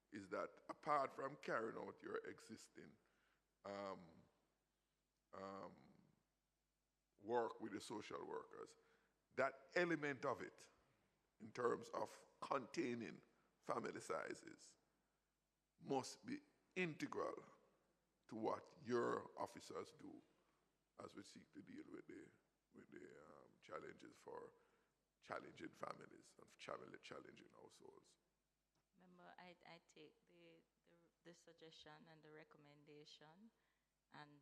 is that apart from carrying out your existing work with the social workers, that element of it in terms of containing family sizes must be integral to what your officers do as we seek to deal with the challenges for challenging families and challenging households. Remember, I take the suggestion and the recommendation, and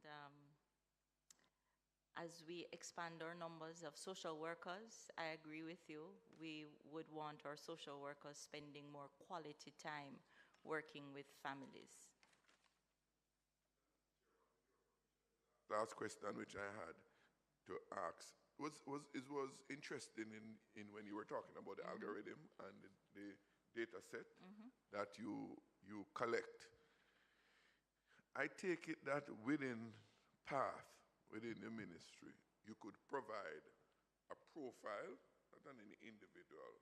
as we expand our numbers of social workers, I agree with you. We would want our social workers spending more quality time working with families. Last question which I had to ask was interesting in when you were talking about the algorithm and the data set that you collect. I take it that within PATH, within the ministry, you could provide a profile, not on any individual,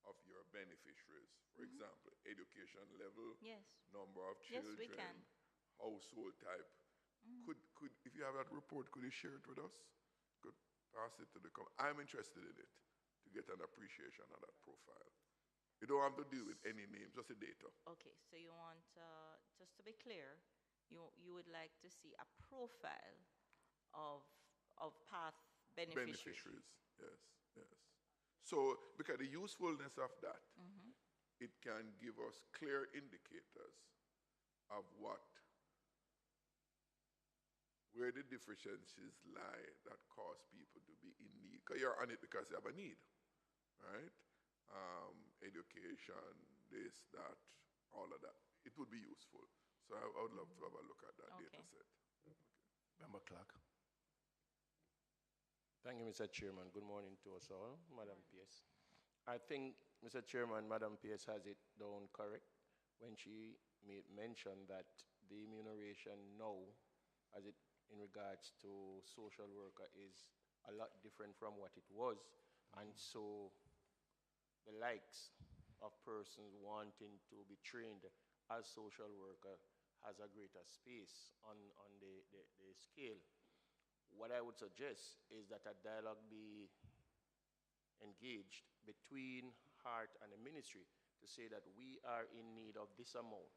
of your beneficiaries. For example, education level, Yes. number of children, Yes, we can. household type. Could if you have that report, could you share it with us? Could pass it to the I'm interested in it to get an appreciation of that profile. You don't have to deal with any names, just the data. Okay, so you want, just to be clear, you would like to see a profile of PATH beneficiaries. Beneficiaries, yes. So, because the usefulness of that, it can give us clear indicators of where the deficiencies lie that cause people to be in need. Because you're on it because you have a need, right? Education, this, that, all of that. It would be useful. So I would love to have a look at that data set. Okay. Member Clark. Thank you, Mr. Chairman. Good morning to us all, Madam PS. I think, Mr. Chairman, Madam PS has it down correct when she made mention that the remuneration now, as it in regards to social worker, is a lot different from what it was. And so the likes of persons wanting to be trained as social worker has a greater space on the scale. What I would suggest is that a dialogue be engaged between Heart and the ministry to say that we are in need of this amount.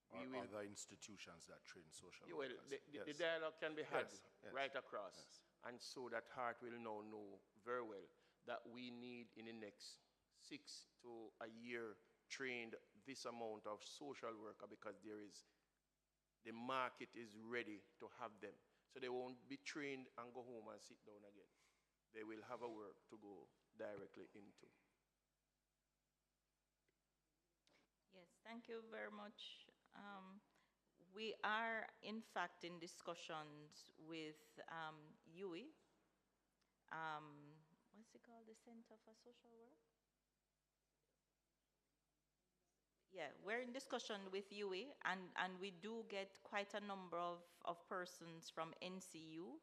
Or other institutions that train social Well, workers. the dialogue can be had Yes. right across. And so that Heart will now know very well that we need in the next 6 to a year trained this amount of social worker, because the market is ready to have them. So they won't be trained and go home and sit down again. They will have a work to go directly into. Yes, thank you very much. We are, in fact, in discussions with UWI. What's it called? The Center for Social Work? Yeah, we're in discussion with UWI, and we do get quite a number of persons from NCU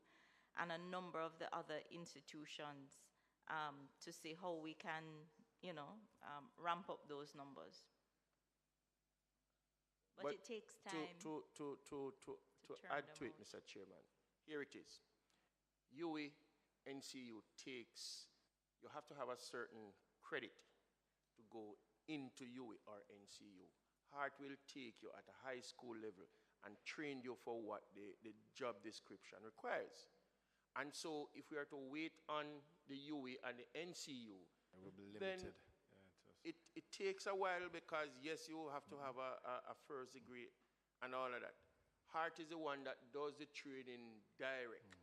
and a number of the other institutions to see how we can, ramp up those numbers. But it takes time To add to it, Mr. Chairman, here it is. UWI, NCU takes, you have to have a certain credit to go into UWI or NCU. Heart will take you at a high school level and train you for what the job description requires. And so if we are to wait on the UWI and the NCU, It will be limited. then it takes a while, because yes, you have to have a first degree and all of that. Heart is the one that does the training direct.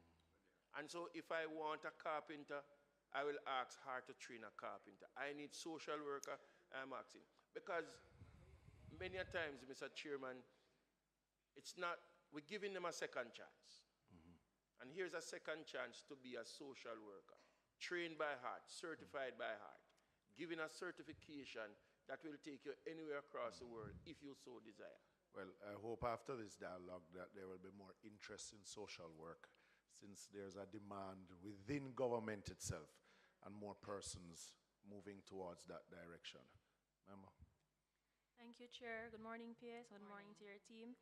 And so if I want a carpenter, I will ask Heart to train a carpenter. I need social worker, I'm asking. Because many a times, Mr. Chairman, it's not, we're giving them a second chance. And here's a second chance to be a social worker, trained by Heart, certified by Heart, given a certification that will take you anywhere across the world if you so desire. Well, I hope after this dialogue that there will be more interest in social work, since there's a demand within government itself and more persons moving towards that direction. Member. Thank you, Chair. Good morning, PS. Good morning to your team.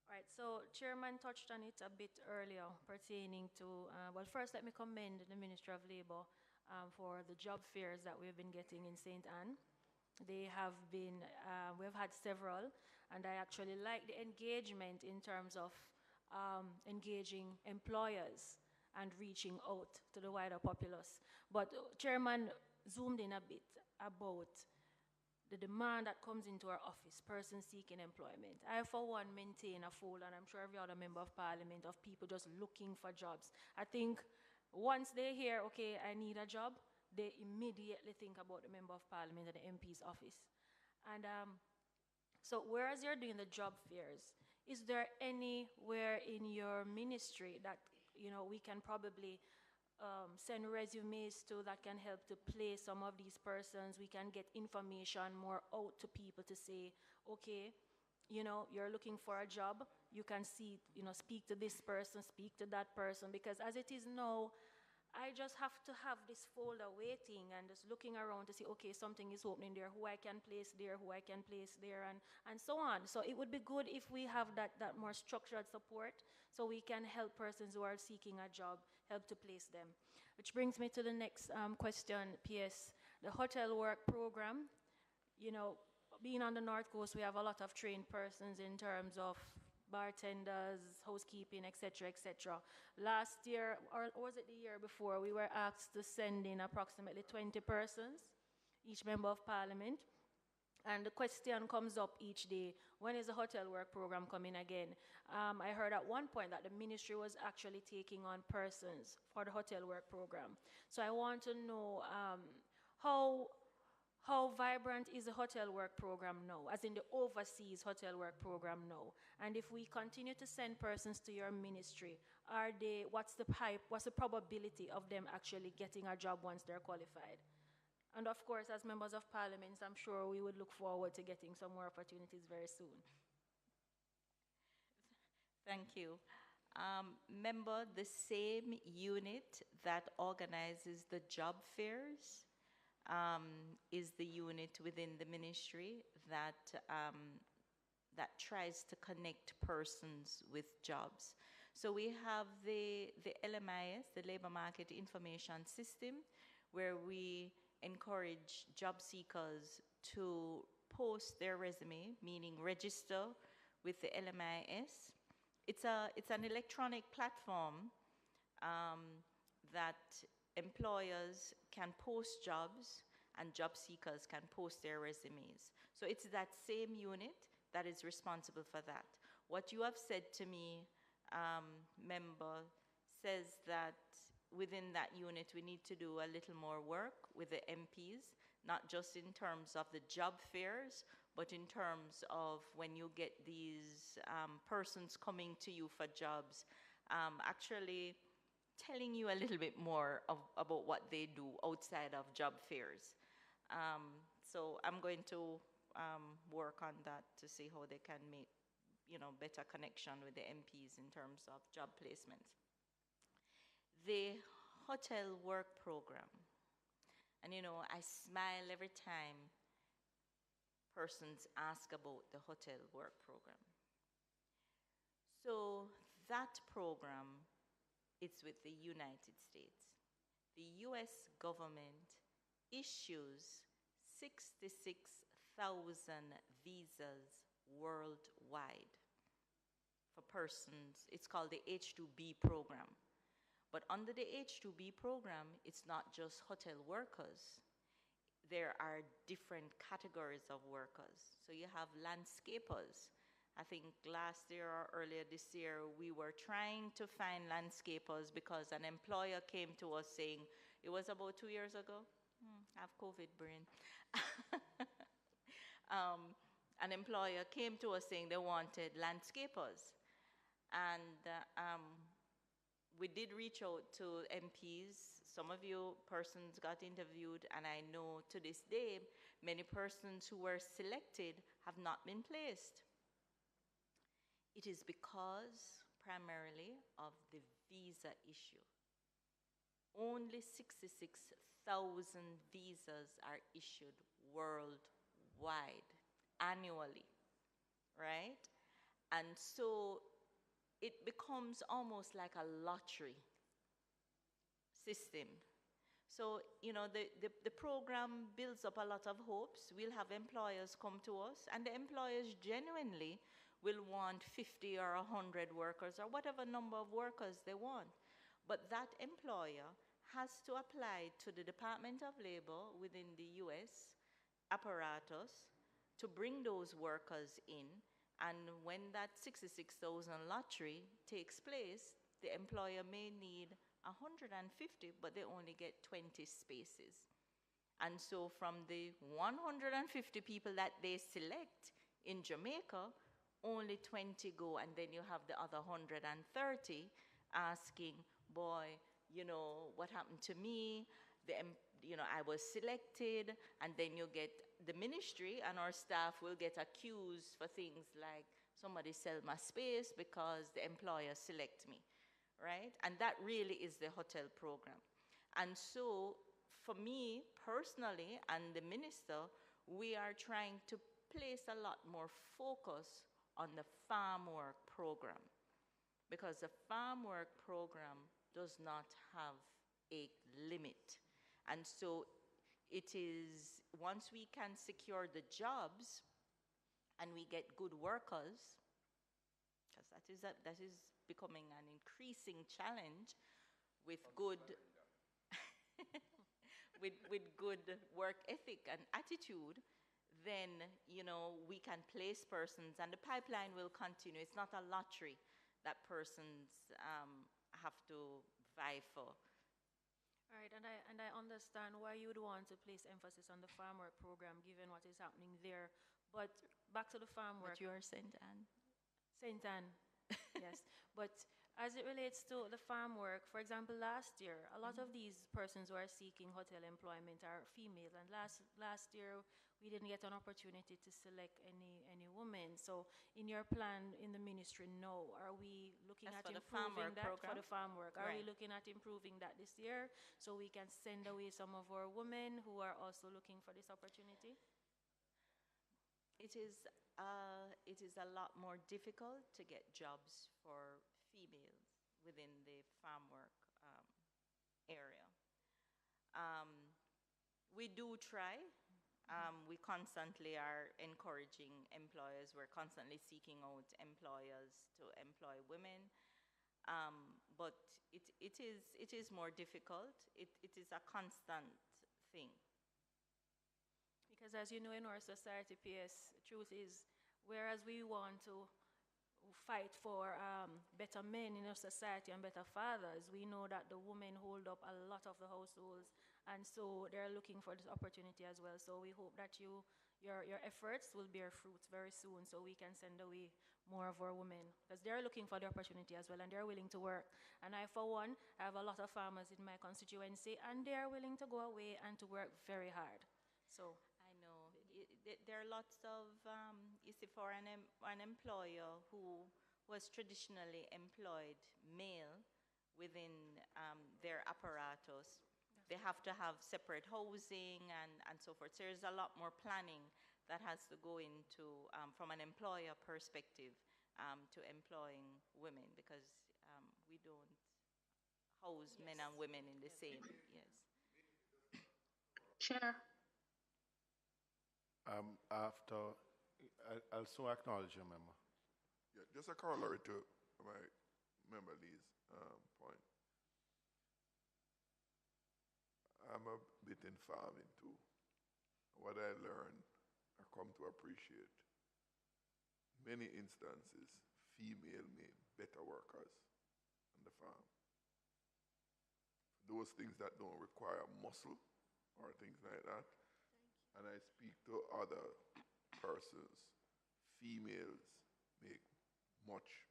All right, so Chairman touched on it a bit earlier pertaining to, well, first let me commend the Ministry of Labour for the job fairs that we've been getting in St. Anne. They have been, we've had several, and I actually like the engagement in terms of engaging employers and reaching out to the wider populace. But Chairman zoomed in a bit about the demand that comes into our office, persons seeking employment. I, for one, maintain a folder, and I'm sure every other member of parliament, of people just looking for jobs. I think once they hear, okay, I need a job, they immediately think about the member of parliament and the MP's office. And so whereas you're doing the job fairs, is there anywhere in your ministry that, you know, we can probably send resumes to that can help to place some of these persons? We can get information more out to people to say, okay, you know, you're looking for a job, you can see, you know, speak to this person, speak to that person, because as it is now, I just have to have this folder waiting and just looking around to see, okay, something is opening there, who I can place there, who I can place there, and so on. So it would be good if we have that more structured support so we can help persons who are seeking a job, help to place them. Which brings me to the next question, PS. The hotel work program, you know, being on the North Coast, we have a lot of trained persons in terms of bartenders, housekeeping, etc., etc. Last year, or was it the year before, we were asked to send in approximately 20 persons, each member of parliament. And the question comes up each day, when is the hotel work program coming again? I heard at one point that the ministry was actually taking on persons for the hotel work program. So I want to know how vibrant is the hotel work program now, as in the overseas hotel work program now? And if we continue to send persons to your ministry, what's the probability of them actually getting a job once they're qualified? And of course, as members of parliament, I'm sure we would look forward to getting some more opportunities very soon. Thank you. Member, the same unit that organizes the job fairs is the unit within the ministry that tries to connect persons with jobs. So we have the LMIS, the Labor Market Information System, where we encourage job seekers to post their resume, meaning register with the LMIS. It's an electronic platform that employers can post jobs and job seekers can post their resumes. So it's that same unit that is responsible for that. What you have said to me, member, says that within that unit we need to do a little more work with the MPs, not just in terms of the job fairs, but in terms of when you get these persons coming to you for jobs, actually telling you a little bit more about what they do outside of job fairs. So I'm going to work on that to see how they can make, you know, better connection with the MPs in terms of job placements. The hotel work program, and you know, I smile every time persons ask about the hotel work program. So that program, it's with the United States. The US government issues 66,000 visas worldwide for persons. It's called the H-2B program. But under the H-2B program, it's not just hotel workers. There are different categories of workers. So you have landscapers. I think last year or earlier this year, we were trying to find landscapers because an employer came to us saying, it was about 2 years ago, I have COVID brain. An employer came to us saying they wanted landscapers. And we did reach out to MPs. Some of you persons got interviewed, and I know to this day, many persons who were selected have not been placed. It is because, primarily, of the visa issue. Only 66,000 visas are issued worldwide, annually, right? And so it becomes almost like a lottery system. So, you know, the program builds up a lot of hopes. We'll have employers come to us, and the employers genuinely will want 50 or 100 workers or whatever number of workers they want. But that employer has to apply to the Department of Labor within the US apparatus to bring those workers in, and when that 66,000 lottery takes place, the employer may need 150, but they only get 20 spaces. And so from the 150 people that they select in Jamaica, only 20 go, and then you have the other 130 asking, boy, you know, what happened to me? You know, I was selected, and then you get the ministry and our staff will get accused for things like somebody sell my space because the employer select me, right? And that really is the hotel program. And so for me personally and the minister, we are trying to place a lot more focus on the farm work program, because the farm work program does not have a limit. And so it is, once we can secure the jobs and we get good workers, because that is becoming an increasing challenge with good with good work ethic and attitude, then, you know, we can place persons and the pipeline will continue. It's not a lottery that persons have to vie for. All right, and I understand why you would want to place emphasis on the farm work program given what is happening there. But back to the farm work. But you are St. Anne. St. Anne, yes. But as it relates to the farm work, for example, last year, a lot of these persons who are seeking hotel employment are female. And last year, we didn't get an opportunity to select any women. So in your plan in the ministry, no. Are we looking at improving that for the farm work? Are we looking at improving that this year so we can send away some of our women who are also looking for this opportunity? It is a lot more difficult to get jobs for females within the farm work area. We do try. We constantly are encouraging employers. We're constantly seeking out employers to employ women. But it is more difficult. It is a constant thing. Because as you know, in our society, PS, truth is, whereas we want to fight for better men in our society and better fathers, we know that the women hold up a lot of the households, and so they're looking for this opportunity as well. So we hope that your efforts will bear fruits very soon, so we can send away more of our women, because they're looking for the opportunity as well, and they're willing to work. And I, for one, have a lot of farmers in my constituency, and they're willing to go away and to work very hard. So I know. There are lots of, you see, for an employer who was traditionally employed male within their apparatus, they have to have separate housing and so forth. So there's a lot more planning that has to go into, from an employer perspective, to employing women, because we don't house men and women in the same, yes. Chair. I'll so acknowledge you, member. Yeah, just a corollary to my member Lee's point. I'm a bit in farming too. What I learned, I come to appreciate. Many instances, female made better workers on the farm. Those things that don't require muscle or things like that. And I speak to other persons, females make much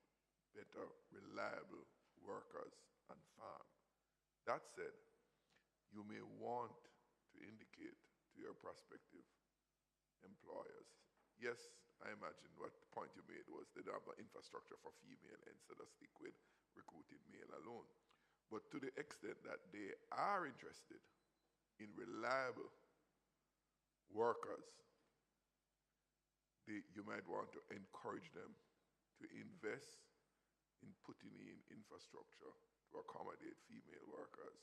better, reliable workers on farm. That said, you may want to indicate to your prospective employers, yes, I imagine what the point you made was they don't have the infrastructure for female, instead of stick with recruiting male alone. But to the extent that they are interested in reliable workers, you might want to encourage them to invest in putting in infrastructure to accommodate female workers,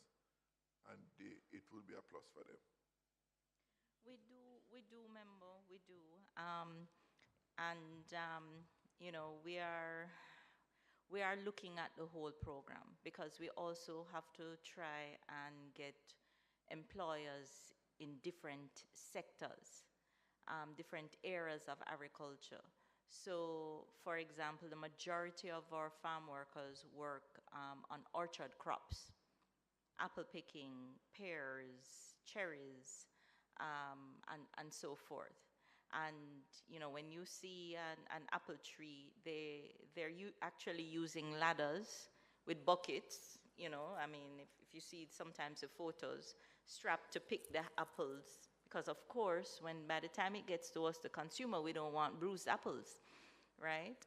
and it will be a plus for them. We do, member, we do. You know, we are looking at the whole program, because we also have to try and get employers in different sectors. different areas of agriculture. So, for example, the majority of our farm workers work on orchard crops, apple picking, pears, cherries, and so forth. And you know, when you see an apple tree, they're actually using ladders with buckets. You know, I mean, if you see sometimes the photos, strapped to pick the apples, because of course, when by the time it gets to us, the consumer, we don't want bruised apples, right?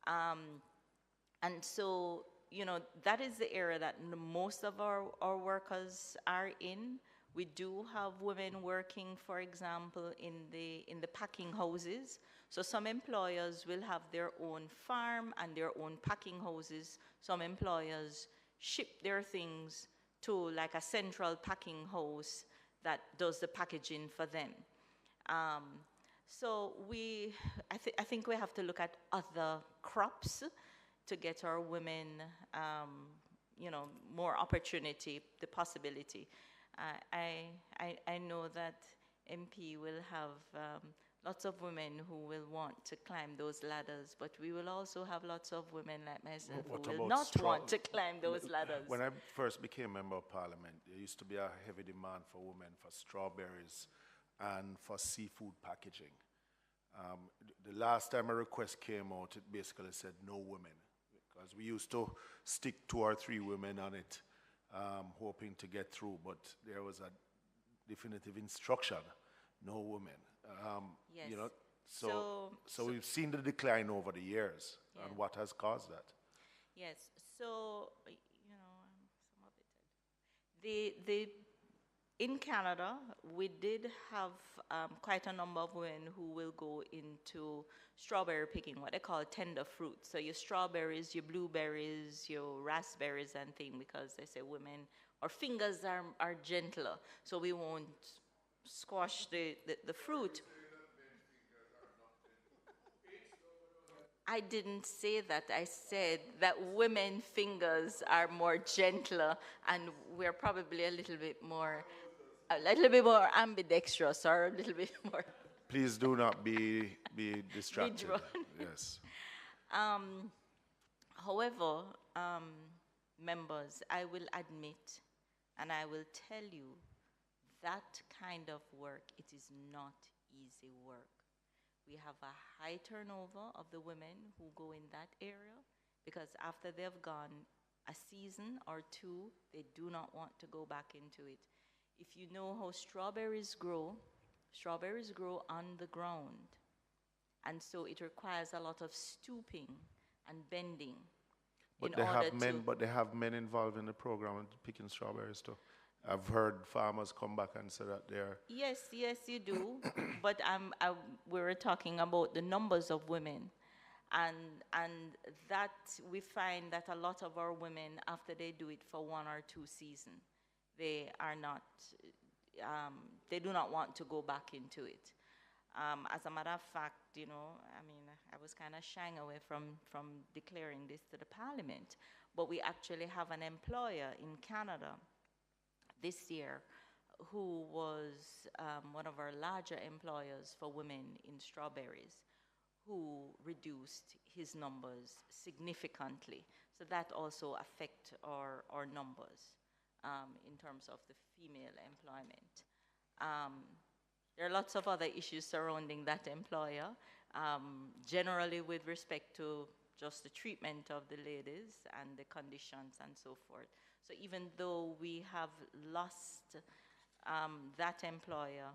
And so, you know, that is the area that most of our workers are in. We do have women working, for example, in the packing houses. So some employers will have their own farm and their own packing houses. Some employers ship their things to like a central packing house that does the packaging for them. So I think we have to look at other crops to get our women, you know, more opportunity, the possibility. I know that MP will have lots of women who will want to climb those ladders, but we will also have lots of women like myself who will not want to climb those ladders. When I first became member of parliament, there used to be a heavy demand for women for strawberries and for seafood packaging. The last time a request came out, it basically said no women, because we used to stick 2 or 3 women on it, hoping to get through, but there was a definitive instruction, no women. Yes. You know, so we've seen the decline over the years, and what has caused that? Yes. So you know, some of it. In Canada, we did have quite a number of women who will go into strawberry picking, what they call tender fruit. So your strawberries, your blueberries, your raspberries and things, because they say women, our fingers are gentler, so we won't squash the fruit. I didn't say that. I said that women fingers are more gentler, and we're probably a little bit more ambidextrous, or a little bit more. Please do not be distracted. Yes. However, members, I will admit, and I will tell you, that kind of work, it is not easy work. We have a high turnover of the women who go in that area, because after they've gone a season or 2, they do not want to go back into it. If you know how strawberries grow on the ground. And so it requires a lot of stooping and bending. But they have men involved in the program picking strawberries too. I've heard farmers come back and say that they're... Yes, you do. But we were talking about the numbers of women. And that we find that a lot of our women, after they do it for 1 or 2 seasons, they are not, they do not want to go back into it. As a matter of fact, you know, I mean, I was kind of shying away from declaring this to the parliament, but we actually have an employer in Canada this year who was one of our larger employers for women in strawberries, who reduced his numbers significantly. So that also affects our numbers in terms of the female employment. There are lots of other issues surrounding that employer, generally with respect to just the treatment of the ladies and the conditions and so forth. So even though we have lost that employer,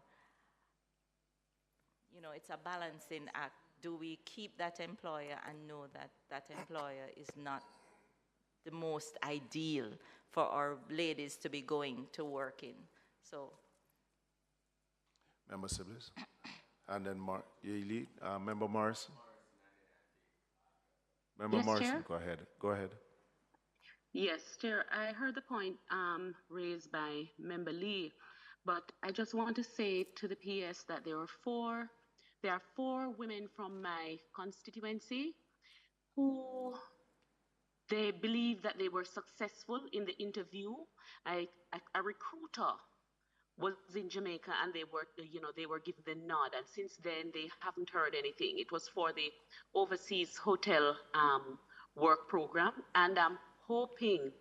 you know, it's a balancing act. Do we keep that employer and know that that employer is not the most ideal for our ladies to be going to work in? So, Member Siblings, and then Member Morrison. Member Morrison, Chair? Go ahead. Yes, Chair, I heard the point raised by Member Lee, but I just want to say to the PS that there are 4 women from my constituency who they believe that they were successful in the interview. A recruiter was in Jamaica, and they were, they were given the nod. And since then, they haven't heard anything. It was for the overseas hotel work program, and I'm hoping,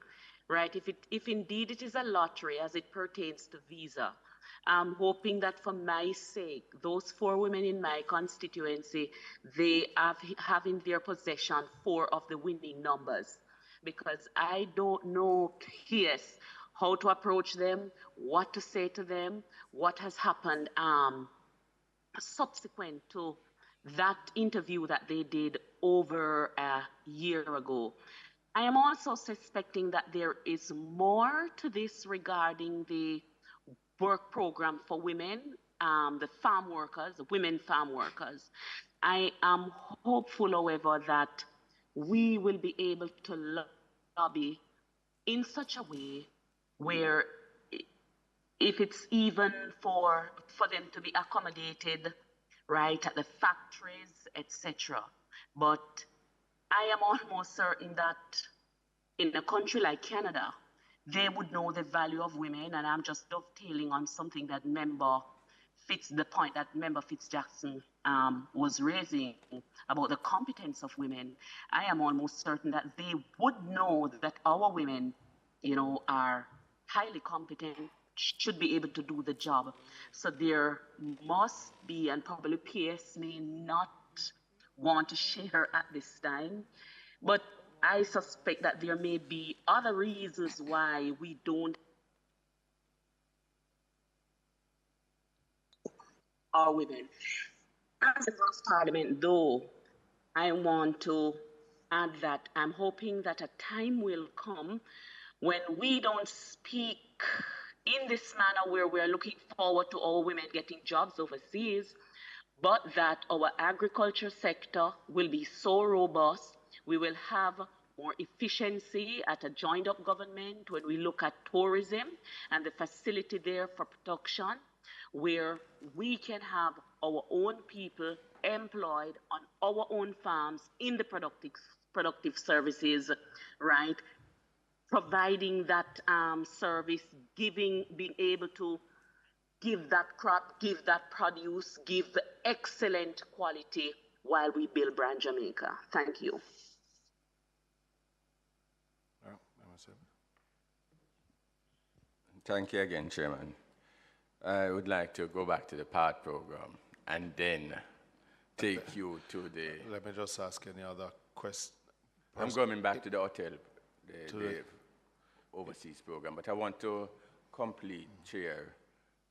right, if indeed it is a lottery as it pertains to visa, I'm hoping that for my sake, those 4 women in my constituency, they have in their possession 4 of the winning numbers, because I don't know, yes, how to approach them, what to say to them, what has happened subsequent to that interview that they did over a year ago. I am also suspecting that there is more to this regarding the work program for women, the farm workers, the women farm workers. I am hopeful, however, that we will be able to lobby in such a way where if it's even for them to be accommodated, right, at the factories, etc. But I am almost certain that in a country like Canada, they would know the value of women, and I'm just dovetailing on something that the point that Member Fitzjackson was raising about the competence of women. I am almost certain that they would know that our women, are highly competent, should be able to do the job. So there must be, and probably PS may not want to share at this time, but I suspect that there may be other reasons why we don't our women. As a member of parliament, though, I want to add that I'm hoping that a time will come when we don't speak in this manner where we're looking forward to our women getting jobs overseas, but that our agriculture sector will be so robust, we will have more efficiency at a joined up government when we look at tourism and the facility there for production, where we can have our own people employed on our own farms in the productive services, right? Providing that service, being able to give that crop, give that produce, give the excellent quality while we build brand Jamaica. Thank you. Thank you again, Chairman. I would like to go back to the PART program and then take you to the... Let me just ask any other question. I'm going back to the hotel, the overseas program, but I want to complete, Chair,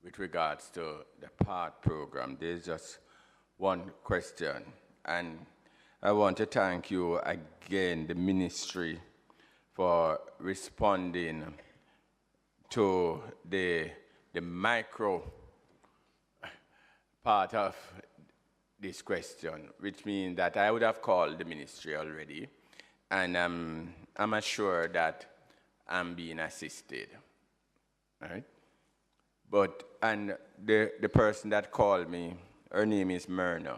with regards to the PART program. There's just one question, and I want to thank you again, the ministry, for responding to the micro part of this question, which means that I would have called the ministry already, and I'm assured that I'm being assisted, all right? And the person that called me, her name is Myrna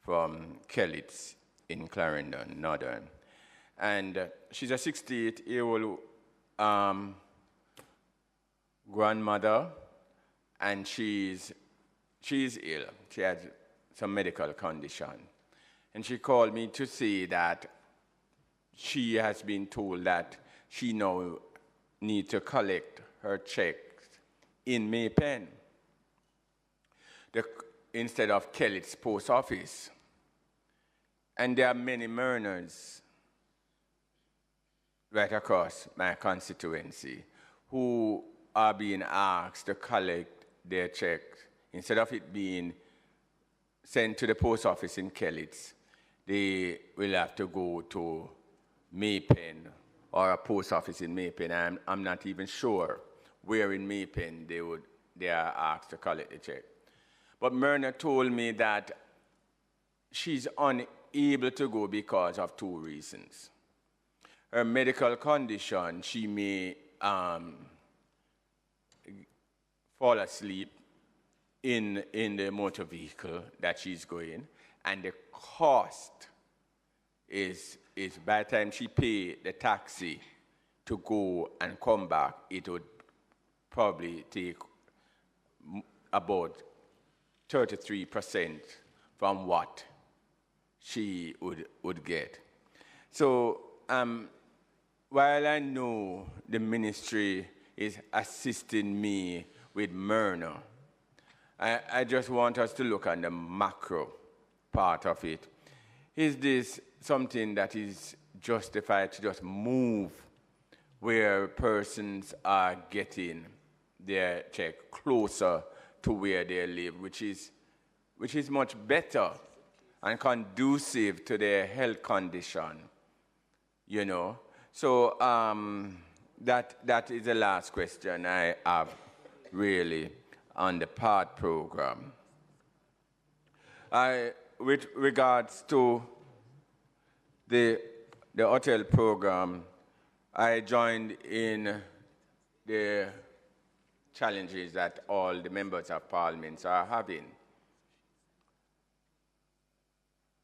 from Kellits in Clarendon, Northern. And she's a 68-year-old grandmother, and she's ill. She has some medical condition. And she called me to say that she has been told that she now needs to collect her checks in Maypen instead of Kellits post office. And there are many Myrners right across my constituency who are being asked to collect their checks. Instead of it being sent to the post office in Kellits, they will have to go to Maypen or a post office in Maypen. I'm not even sure where in Maypen they are asked to collect the check. But Myrna told me that she's unable to go because of 2 reasons. Her medical condition, she may fall asleep in the motor vehicle that she's going, and the cost is by the time she pay the taxi to go and come back, it would probably take about 33% from what she would get. So while I know the ministry is assisting me with Myrna, I just want us to look at the macro part of it. Is this something that is justified to just move where persons are getting their check closer to where they live, which is much better and conducive to their health condition, you know? So that is the last question I have really on the PART program. With regards to the hotel program, I joined in the challenges that all the members of parliament are having.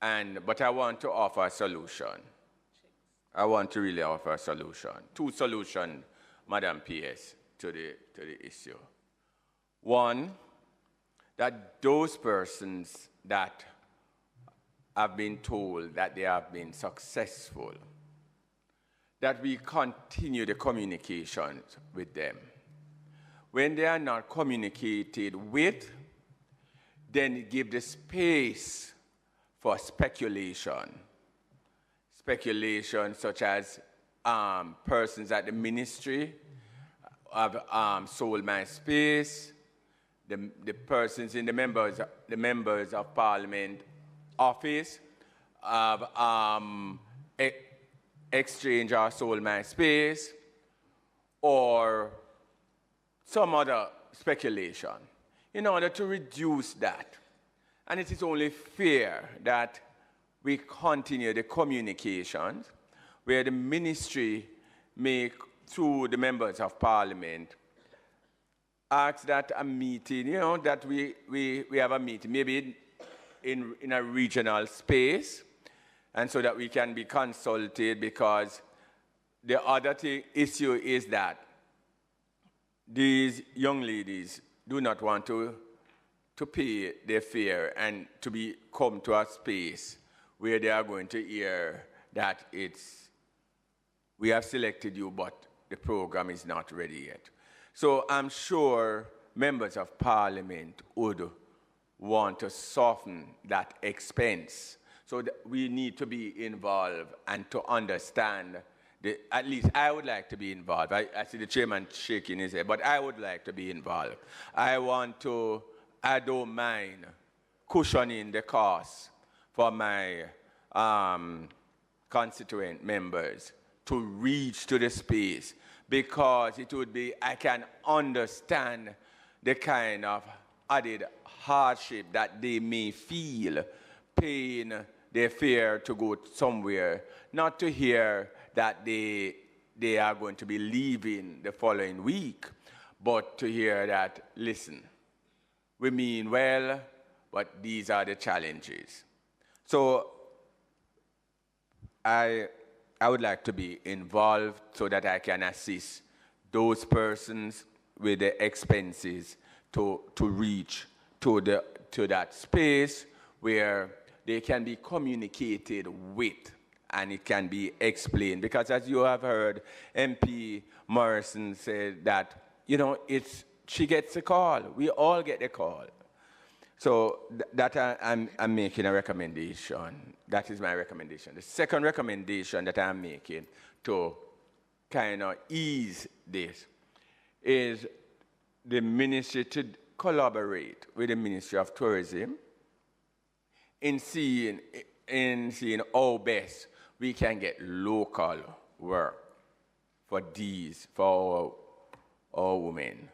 But I want to offer a solution. I want to really offer a solution. Two solutions, Madam PS, to the issue. One, that those persons that have been told that they have been successful, that we continue the communications with them. When they are not communicated with, then give the space for speculation. Speculation such as persons at the ministry have sold my space, the persons in the members of parliament office have exchanged or sold my space, or some other speculation, in order to reduce that. And it is only fair that we continue the communications where the ministry may, through the members of parliament, ask that a meeting, you know, that we have a meeting, maybe in a regional space, and so that we can be consulted, because the other issue is that these young ladies do not want to pay their fare and to come to a space where they are going to hear that we have selected you, but the program is not ready yet. So I'm sure members of parliament would want to soften that expense. So that we need to be involved and to understand, at least I would like to be involved. I see the chairman shaking his head, but I would like to be involved. I don't mind cushioning the cost for my constituent members to reach to the space, because it would be, I can understand the kind of added hardship that they may feel paying their fare to go somewhere, not to hear that they are going to be leaving the following week, but to hear that, listen, we mean well, but these are the challenges. So I would like to be involved so that I can assist those persons with the expenses to reach to that space where they can be communicated with and it can be explained. Because as you have heard, MP Morrison said that, you know, she gets a call. We all get a call. So I'm making a recommendation. That is my recommendation. The second recommendation that I'm making to kind of ease this is the ministry to collaborate with the Ministry of Tourism in seeing how best we can get local work for our women.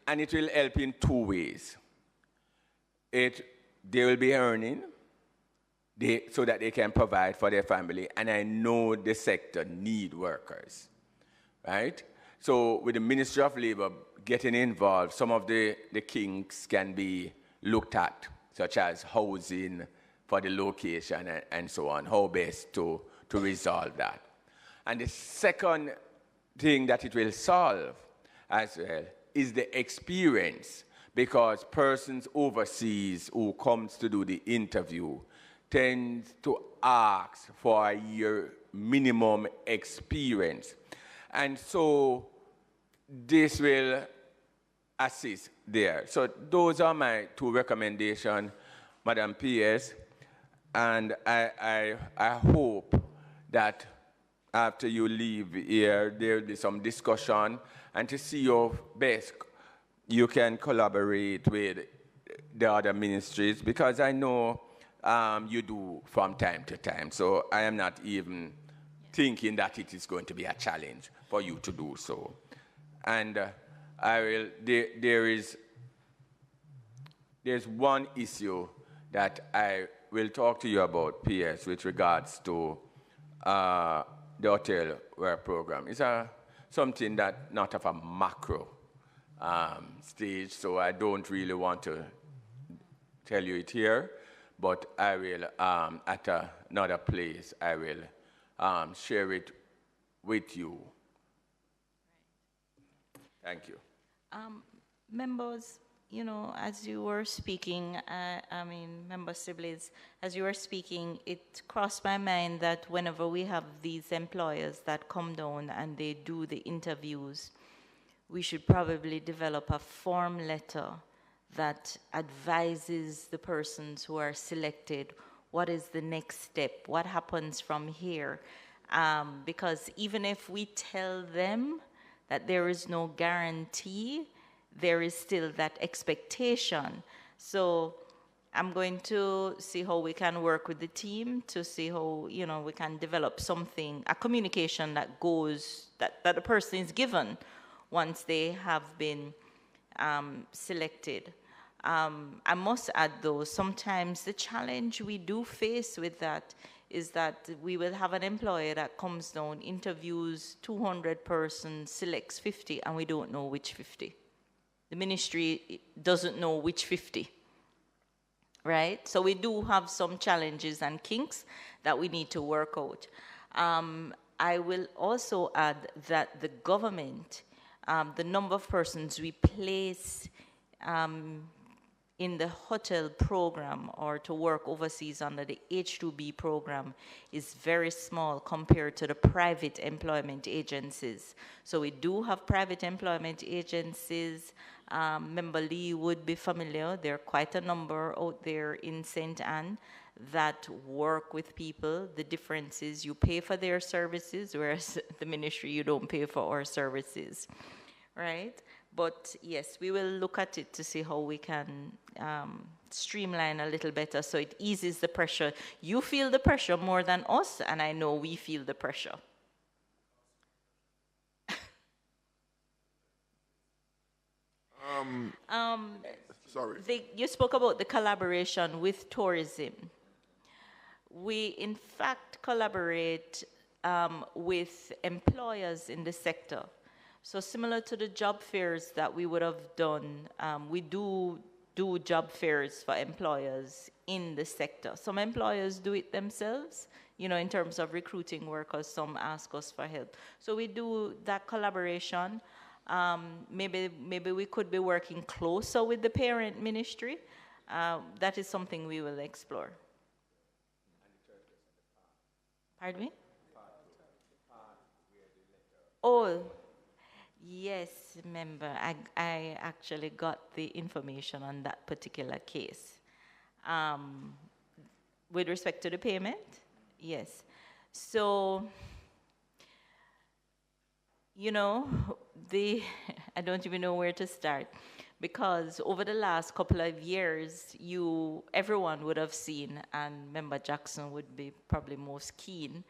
And it will help in two ways. They will be earning so that they can provide for their family, and I know the sector need workers, right? So with the Ministry of Labor getting involved, some of the kinks can be looked at, such as housing for the location and so on, how best to resolve that. And the second thing that it will solve as well is the experience. because persons overseas who comes to do the interview tends to ask for a year minimum experience. And so this will assist there. So those are my two recommendations, Madam PS, and I hope that after you leave here, there will be some discussion, and to see your best, you can collaborate with the other ministries, because I know you do from time to time. So I am not even thinking that it is going to be a challenge for you to do so. And there's one issue that I will talk to you about, PS, with regards to the hotel work program. It's something that not of a macro stage, so I don't really want to tell you it here, but I will, at another place, I will share it with you. Thank you. Members, you know, as you were speaking, Member Siblings, as you were speaking, it crossed my mind that whenever we have these employers that come down and they do the interviews, we should probably develop a form letter that advises the persons who are selected what is the next step, what happens from here. Because even if we tell them that there is no guarantee, there is still that expectation. So I'm going to see how we can work with the team to see how, you know, we can develop something, a communication that goes, that the person is given once they have been selected. I must add though, sometimes the challenge we do face with that is that we will have an employer that comes down, interviews 200 persons, selects 50, and we don't know which 50. The ministry doesn't know which 50, right? So we do have some challenges and kinks that we need to work out. I will also add that the government, the number of persons we place in the hotel program or to work overseas under the H-2B program is very small compared to the private employment agencies. So we do have private employment agencies. Member Lee would be familiar. There are quite a number out there in St. Anne that work with people. The difference is you pay for their services, whereas the ministry, you don't pay for our services, right? But yes, we will look at it to see how we can streamline a little better so it eases the pressure. You feel the pressure more than us, and I know we feel the pressure. Sorry. You spoke about the collaboration with tourism. We, in fact, collaborate with employers in the sector. So similar to the job fairs that we would have done, we do job fairs for employers in the sector. Some employers do it themselves, you know, in terms of recruiting workers. Some ask us for help. So we do that collaboration. Maybe we could be working closer with the parent ministry. That is something we will explore. Pardon me? Oh, yes, member. I actually got the information on that particular case. With respect to the payment, yes. So, you know, I don't even know where to start, because over the last couple of years, everyone would have seen, and Member Jackson would be probably most keen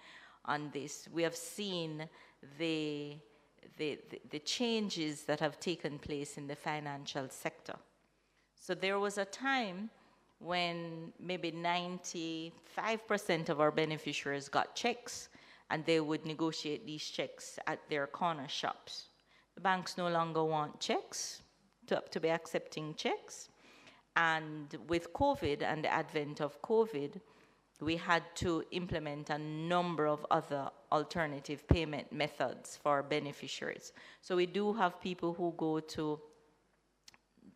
on this. We have seen the changes that have taken place in the financial sector. So there was a time when maybe 95% of our beneficiaries got checks, and they would negotiate these checks at their corner shops. The banks no longer want checks, to be accepting checks. And with COVID and the advent of COVID, we had to implement a number of other alternative payment methods for beneficiaries. So we do have people who go to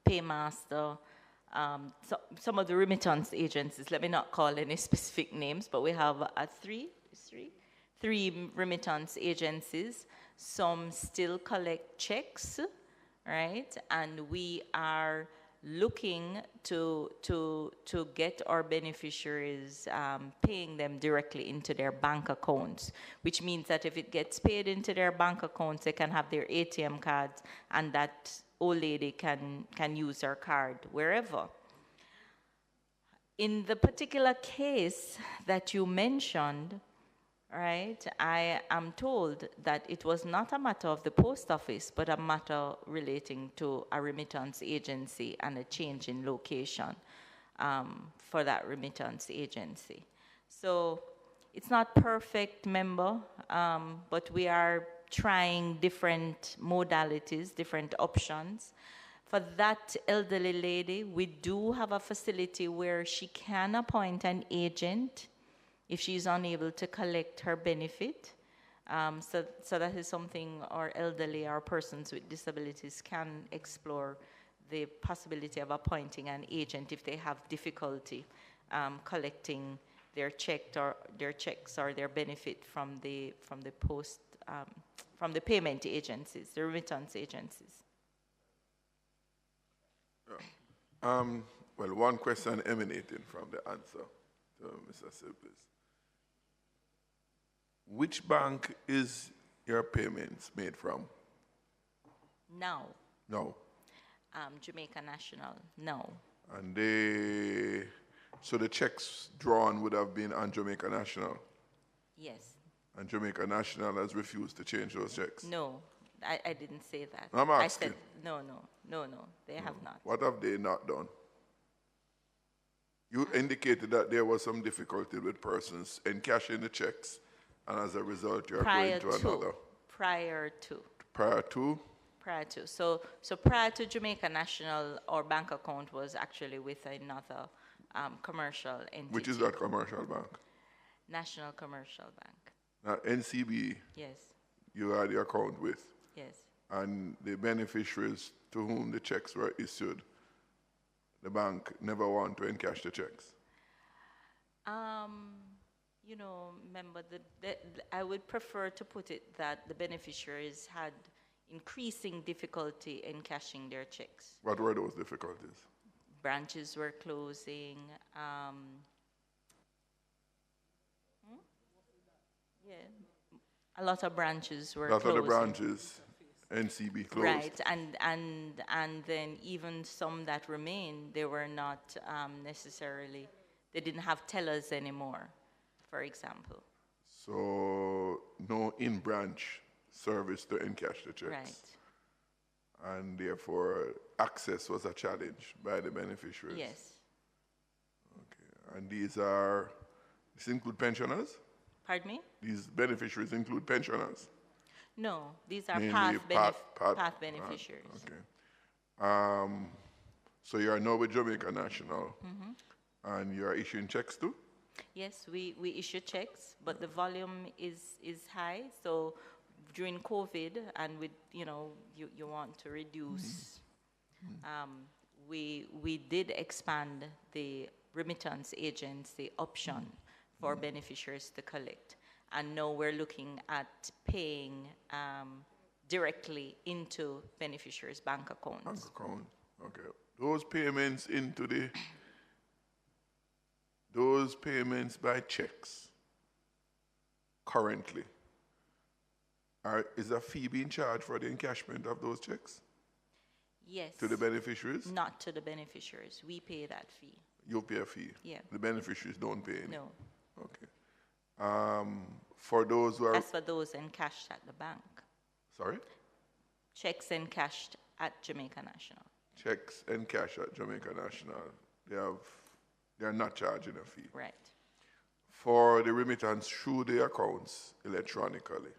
Paymaster, some of the remittance agencies, let me not call any specific names, but we have three remittance agencies. Some still collect checks, right? And we are looking to get our beneficiaries paying them directly into their bank accounts, which means that if it gets paid into their bank accounts, they can have their ATM cards, and that old lady can use her card wherever. In the particular case that you mentioned, right, I am told that it was not a matter of the post office, but a matter relating to a remittance agency and a change in location for that remittance agency. So it's not perfect, member, but we are trying different modalities, different options. For that elderly lady, we do have a facility where she can appoint an agent if she's unable to collect her benefit. So that is something our elderly, our persons with disabilities can explore, the possibility of appointing an agent if they have difficulty collecting their checks or their benefit from the payment agencies, the remittance agencies. Well, one question emanating from the answer to Mr. Sibley's. Which bank is your payments made from? No. No. Jamaica National, no. And so the checks drawn would have been on Jamaica National? Yes. And Jamaica National has refused to change those checks? No, I didn't say that. I'm asking. I said no, they have not. What have they not done? You indicated that there was some difficulty with persons encashing the checks, and as a result, you're going to another. Prior to. Prior to? Prior to. So prior to Jamaica National, our bank account was actually with another commercial entity. Which is that commercial bank? National Commercial Bank. Now, NCB, yes. You had the account with? Yes. And the beneficiaries to whom the checks were issued, the bank never want to encash the checks? You know, remember, I would prefer to put it that the beneficiaries had increasing difficulty in cashing their checks. What were those difficulties? Branches were closing. Yeah, a lot of branches were closing. A lot of the branches, NCB closed. Right, and then even some that remained, they were not necessarily, they didn't have tellers anymore, for example. So no in-branch service to encash the checks. Right. And therefore, access was a challenge by the beneficiaries. Yes. Okay. And these include pensioners? Pardon me? These beneficiaries include pensioners? No, these are Mainly path beneficiaries. Okay. So you are now with Jamaica National, and you are issuing checks too? Yes, we issue checks, but the volume is high. So during COVID, and with you want to reduce, we did expand the remittance agency option for beneficiaries to collect, and now we're looking at paying directly into beneficiaries' bank accounts. Bank account, okay. Those payments by checks currently, is a fee being charged for the encashment of those checks? Yes. To the beneficiaries? Not to the beneficiaries. We pay that fee. You pay a fee? Yeah. The beneficiaries don't pay any? No. Okay. For those who are... That's for those encashed at the bank. Sorry? Checks encashed at Jamaica National. Checks encashed at Jamaica National. They are not charging a fee. Right. For the remittance through the accounts electronically,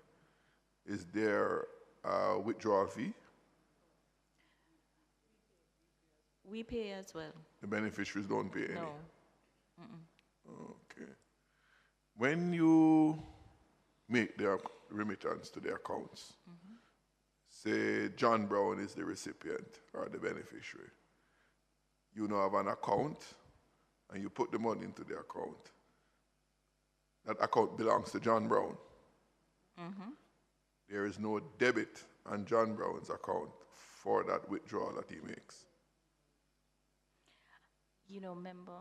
is there a withdrawal fee? We pay as well. The beneficiaries don't pay any? No. Okay. When you make the remittance to the accounts, say John Brown is the recipient or the beneficiary, you now have an account and you put the money into the account, that account belongs to John Brown. There is no debit on John Brown's account for that withdrawal that he makes. You know, remember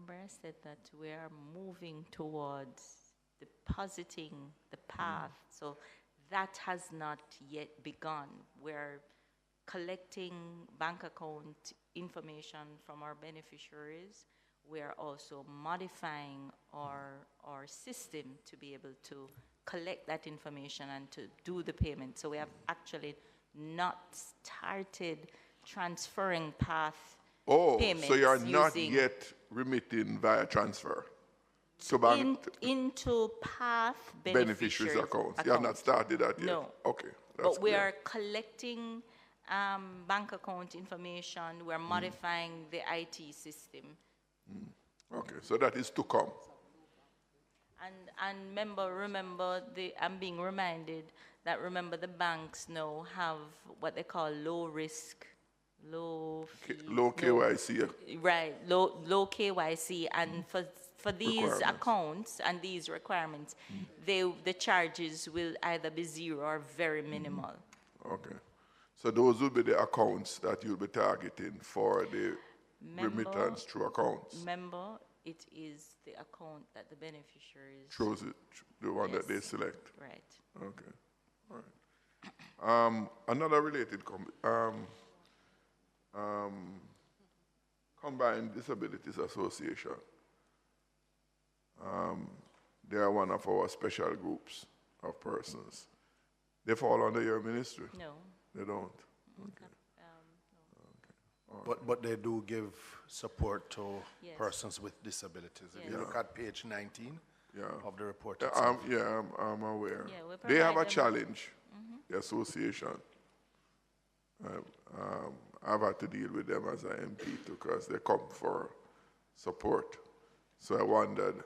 I said that we are moving towards depositing the path. So that has not yet begun. We're collecting bank account information from our beneficiaries. We're also modifying our system to be able to collect that information and to do the payment. So we have actually not started transferring path payments. So you are not yet remitting via transfer to bank into path beneficiaries' accounts. You have not started that yet? No. Okay. But we are collecting bank account information. We're modifying the IT system. Okay, so that is to come. And remember, I'm being reminded that the banks now have what they call low risk, low KYC. Right, low KYC, and for these accounts and these requirements, the charges will either be zero or very minimal. Okay. So those will be the accounts that you'll be targeting for the remittance through accounts. Remember, it is the account that the beneficiaries chose it, the one that they select. Right. Okay. All right. Another related Combined Disabilities Association. They are one of our special groups of persons. They fall under your ministry? No. They don't? Okay. Okay. But they do give support to persons with disabilities. If you look at page 19 of the report itself. I'm aware. They have a challenge, the association. I've had to deal with them as an MP because they come for support. So I wondered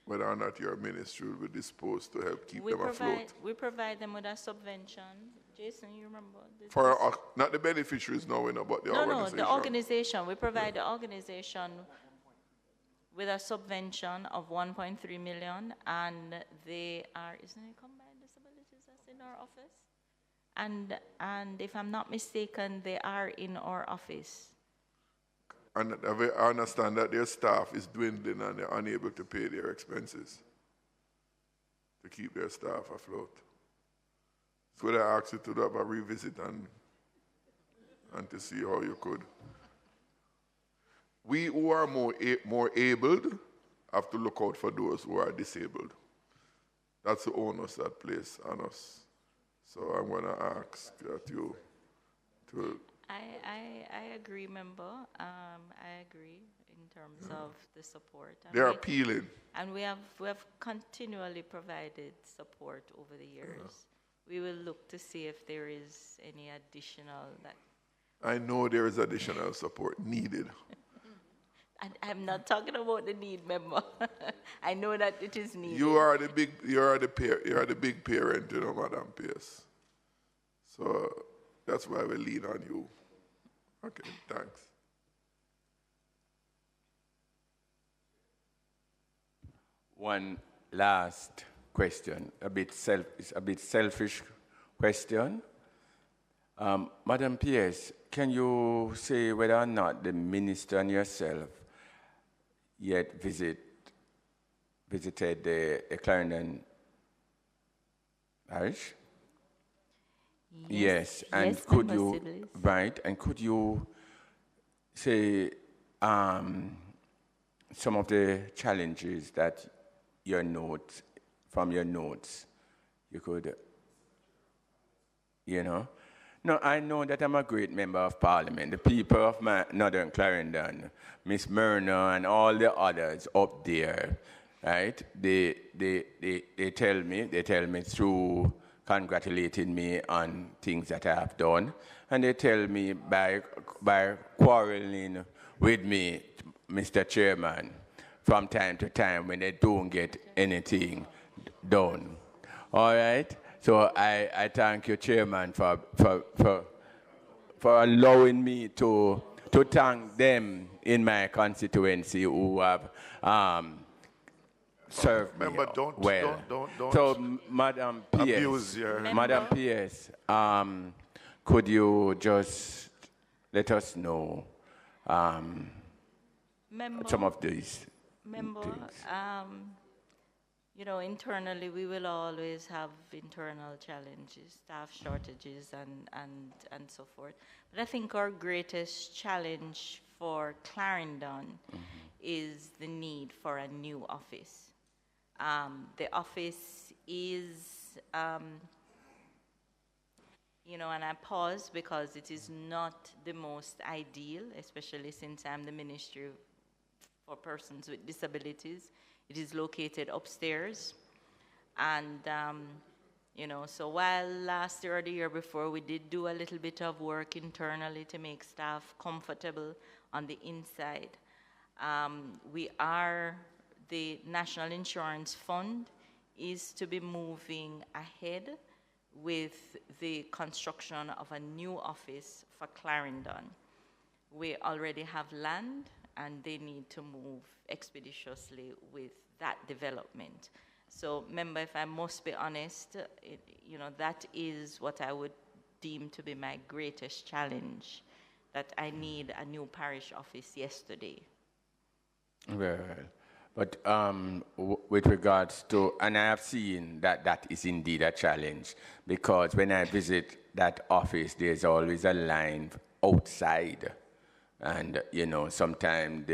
whether or not your ministry will be disposed to help keep them afloat. We provide them with a subvention. Jason, you remember? For not the beneficiaries now, but the organization. No, the organization. We provide the organization with a subvention of 1.3 million, and they are, isn't it combined disabilities that's in our office? And if I'm not mistaken, they are in our office. And I understand that their staff is dwindling and they're unable to pay their expenses to keep their staff afloat. So I asked you to have a revisit and to see how you could. We who are more abled have to look out for those who are disabled. That's the onus that place on us. So I'm going to ask that you to... I agree, member. I agree in terms of the support. They are appealing. And we have continually provided support over the years. We will look to see if there is any additional that... I know there is additional support needed. I'm not talking about the need, member. I know that it is needed. You are the big parent, you know, Madam Pierce. So that's why we lean on you. Okay, thanks. One last question, it's a bit selfish question. Madam Pierce, can you say whether or not the minister and yourself yet visited the Clarendon parish? Yes, and could you could you say some of the challenges that from your notes you could, No, I know that I'm a great member of Parliament. The people of my Northern Clarendon, Miss Myrna and all the others up there, right? They tell me through congratulating me on things that I have done, and they tell me by quarreling with me, Mr. Chairman, from time to time when they don't get anything done. All right? So I thank you, Chairman, for allowing me to thank them in my constituency who have served me Remember, don't So, Madam PS, abuse your... Madam PS, could you just let us know some of these Member, things? you know, internally we will always have internal challenges, staff shortages and so forth. But I think our greatest challenge for Clarendon is the need for a new office. The office is, you know, and I pause because it is not the most ideal, especially since I'm the Ministry for Persons with Disabilities. It is located upstairs. And, you know, so while last year or the year before we did do a little bit of work internally to make staff comfortable on the inside, the National Insurance Fund is to be moving ahead with the construction of a new office for Clarendon. We already have land and they need to move expeditiously with that development. So, member, if I must be honest, you know, that is what I would deem to be my greatest challenge, that I need a new parish office yesterday. Well, but with regards to, and I have seen that that is indeed a challenge, because when I visit that office, there's always a line outside. And, you know, sometimes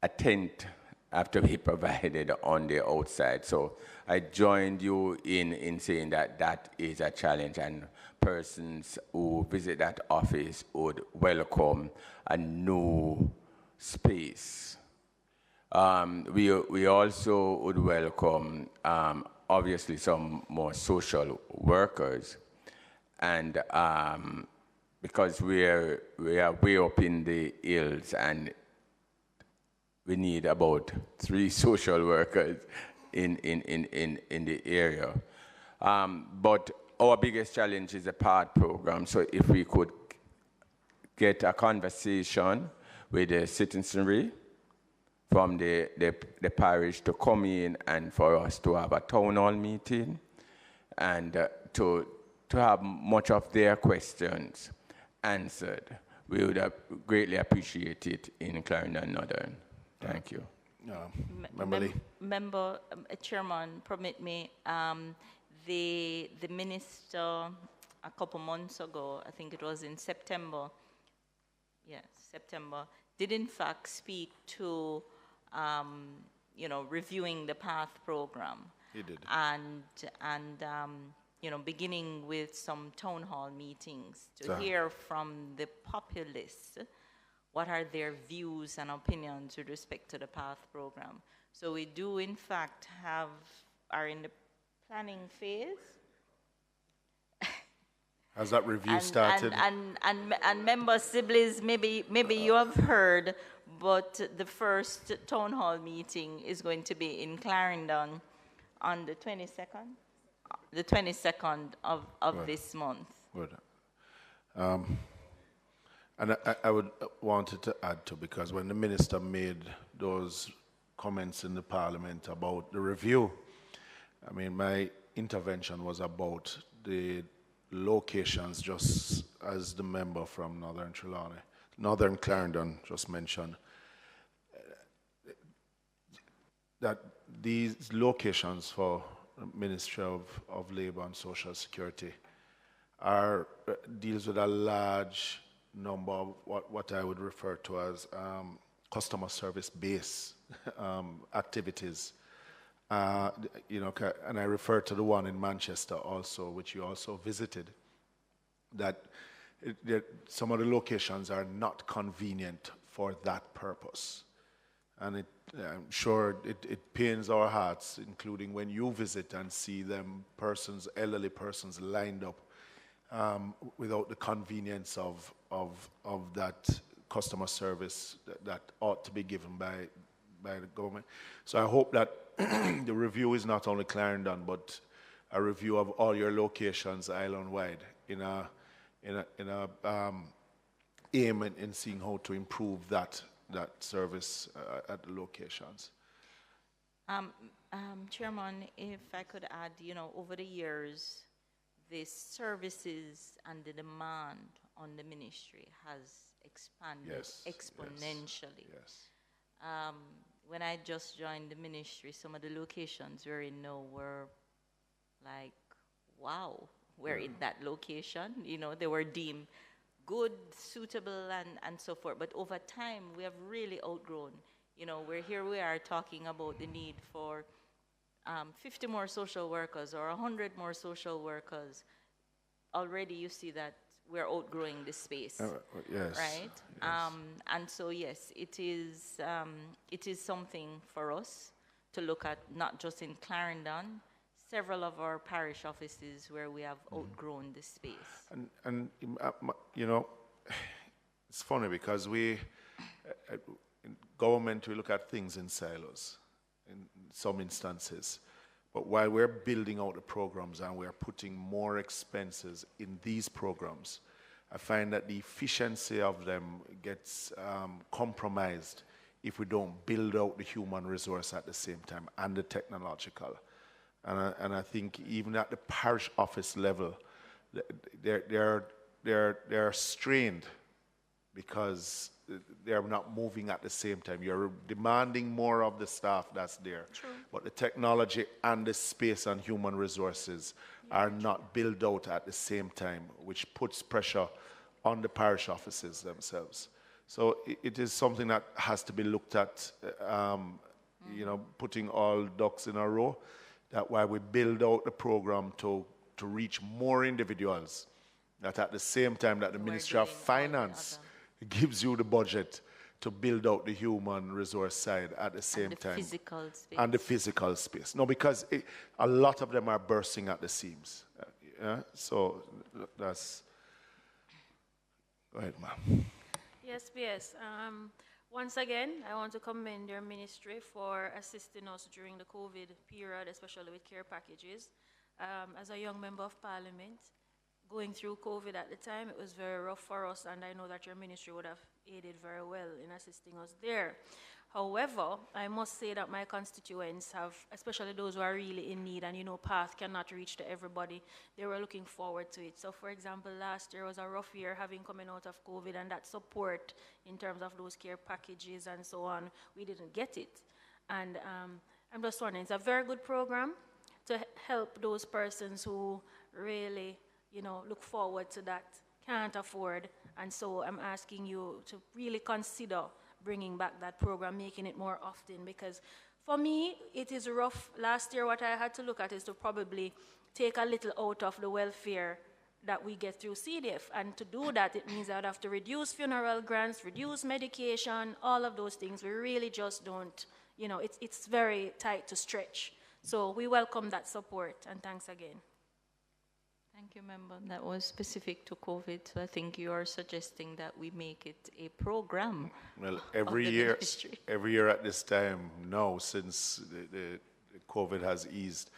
a tent have to be provided on the outside. So I joined you in saying that that is a challenge, and persons who visit that office would welcome a new space. We also would welcome, obviously, some more social workers, and because we are way up in the hills, and we need about 3 social workers in the area. But our biggest challenge is the PATH program. So if we could get a conversation with the citizenry from the parish to come in and for us to have a town hall meeting and to have much of their questions answered, we would have greatly appreciate it in Clarendon Northern. Thank you. Member, Chairman, permit me, the minister a couple months ago, I think it was in September, yes, September, did in fact speak to, you know, reviewing the PATH program. He did. And you know, beginning with some town hall meetings to hear from the populace what are their views and opinions with respect to the PATH program. So we do, in fact, are in the planning phase. Has that review started? And member Sibley's, maybe you have heard, but the first town hall meeting is going to be in Clarendon on the 22nd? The 22nd of this month. Good. And I would wanted to add to, because when the minister made those comments in the parliament about the review, I mean, my intervention was about the locations, just as the member from Northern Clarendon just mentioned, that these locations for Ministry of Labour and Social Security deals with a large number of what I would refer to as customer service base activities. You know, and I refer to the one in Manchester also, which you also visited, that some of the locations are not convenient for that purpose. And I'm sure it pains our hearts, including when you visit and see them elderly persons lined up without the convenience of that customer service that ought to be given by the government. So I hope that the review is not only Clarendon, but a review of all your locations island-wide in a aim in seeing how to improve that service at the locations. Chairman, if I could add, over the years, the services and the demand on the ministry has expanded exponentially. Yes. When I just joined the ministry, some of the locations we're in now were like, wow, we're in that location. They were deemed good, suitable, and so forth. But over time, we have really outgrown. We are talking about the need for 50 more social workers or 100 more social workers. Already you see that we're outgrowing this space, yes. right? Yes. And so, yes, it is something for us to look at, not just in Clarendon, several of our parish offices where we have outgrown this space. And it's funny because we, in government, we look at things in silos in some instances. But while we're building out the programs and we're putting more expenses in these programs, I find that the efficiency of them gets compromised if we don't build out the human resource at the same time and the technological. And I think even at the parish office level, they're strained because they're not moving at the same time. You're demanding more of the staff that's there. True. But the technology and the space and human resources are not built out at the same time, which puts pressure on the parish offices themselves. So it is something that has to be looked at, putting all ducks in a row. That's why we build out the program to reach more individuals, that at the same time that the Ministry of Finance gives you the budget to build out the human resource side at the same time. Physical space. And the physical space. No, because a lot of them are bursting at the seams. So that's... Go ahead, ma'am. Yes, PS. Once again, I want to commend your ministry for assisting us during the COVID period, especially with care packages. As a young member of parliament, going through COVID at the time, it was very rough for us, and I know that your ministry would have aided very well in assisting us there. However, I must say that my constituents have, especially those who are really in need, and PATH cannot reach to everybody, they were looking forward to it. So for example, last year was a rough year coming out of COVID, and that support in terms of those care packages and so on, we didn't get it. And I'm just wondering, it's a very good program to help those persons who really look forward to that, can't afford. And so I'm asking you to really consider bringing back that program, making it more often, because for me, it is rough. Last year, what I had to look at is to probably take a little out of the welfare that we get through CDF. And to do that, it means I'd have to reduce funeral grants, reduce medication, all of those things. We really just don't, it's very tight to stretch. So we welcome that support, and thanks again. Thank you, member. That was specific to COVID, so I think you are suggesting that we make it a program. Well, every year at this time now, since the COVID has eased,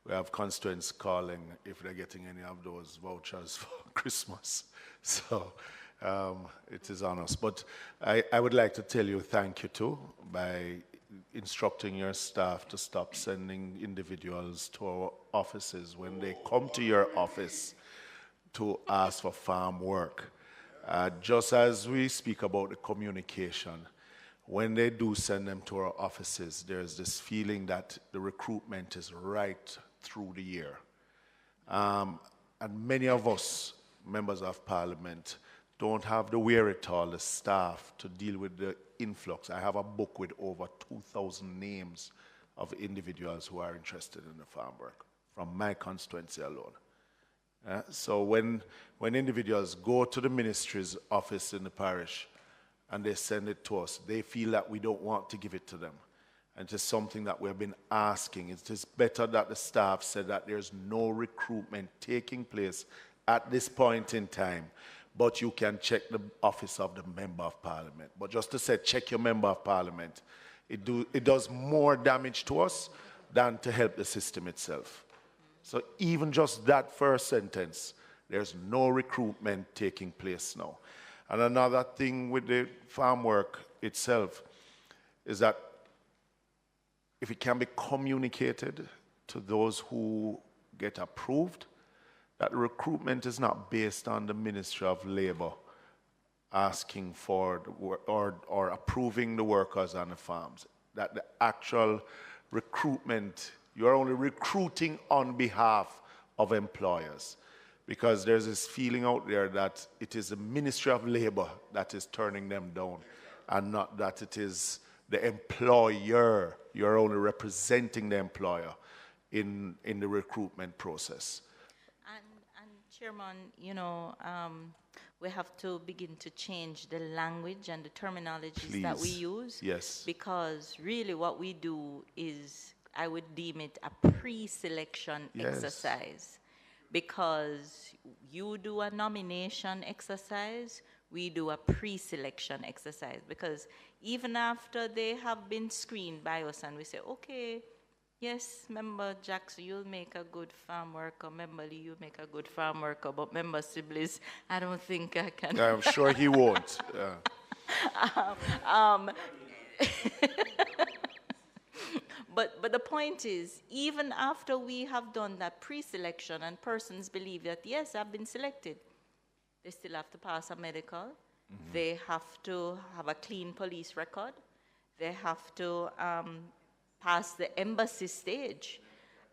we have constituents calling if they're getting any of those vouchers for Christmas. So it is on us. But I would like to tell you thank you too by instructing your staff to stop sending individuals to our offices when they come to your office to ask for farm work. Just as we speak about the communication, when they do send them to our offices, there's this feeling that the recruitment is right through the year. And many of us, members of parliament, don't have the wherewithal, the staff, to deal with the influx. I have a book with over 2,000 names of individuals who are interested in the farm work from my constituency alone. So when individuals go to the ministry's office in the parish and they send it to us, they feel that we don't want to give it to them. And it is something that we have been asking. It is better that the staff said that there's no recruitment taking place at this point in time, but you can check the office of the member of parliament. But just to say, check your member of parliament, it does more damage to us than to help the system itself. So even just that first sentence, there's no recruitment taking place now. And another thing with the farm work itself is that if it can be communicated to those who get approved, that recruitment is not based on the Ministry of Labor asking for the or approving the workers on the farms. That the actual recruitment, you're only recruiting on behalf of employers. Because there's this feeling out there that it is the Ministry of Labor that is turning them down, and not that it is the employer. You're only representing the employer in the recruitment process. And Chairman, you know, we have to begin to change the language and the terminologies that we use. Yes. Because really what we do is, I would deem it a pre-selection exercise. Because you do a nomination exercise, we do a pre-selection exercise. Because even after they have been screened by us and we say, okay, yes, member Jackson, you'll make a good farm worker. Member Lee, you'll make a good farm worker. But member Sibley's, I don't think I can. I'm sure he won't. But the point is, even after we have done that pre-selection and persons believe that, yes, I've been selected, they still have to pass a medical. Mm-hmm. They have to have a clean police record. They have to pass the embassy stage.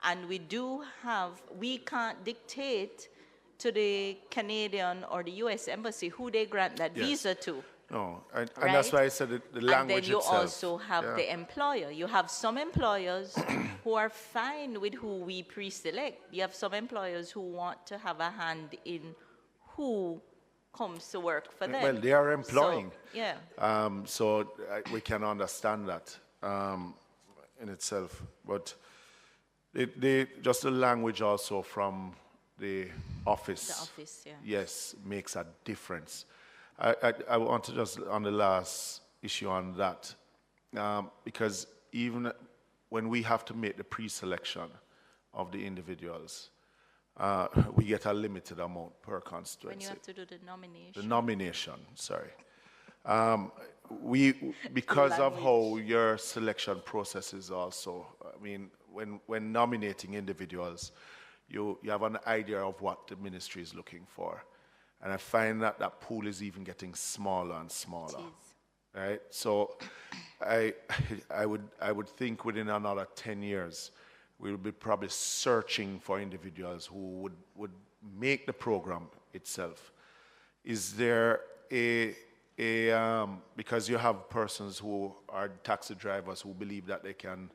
And we can't dictate to the Canadian or the US embassy who they grant that visa to. No, and that's why I said the language itself. And then you also have the employer. You have some employers who are fine with who we pre-select. You have some employers who want to have a hand in who comes to work for them. Well, they are employing. So, yeah. We can understand that in itself. But just the language also from the office. The office, yeah. Yes, makes a difference. I want to just, on the last issue on that, because even when we have to make the pre-selection of the individuals, we get a limited amount per constituency. When you have to do the nomination. The nomination, sorry. Because of how your selection process is also, I mean, when nominating individuals, you have an idea of what the ministry is looking for. And I find that that pool is even getting smaller and smaller. Right? So I would think within another 10 years, we'll be probably searching for individuals who would make the program itself. Is there because you have persons who are taxi drivers who believe that they can,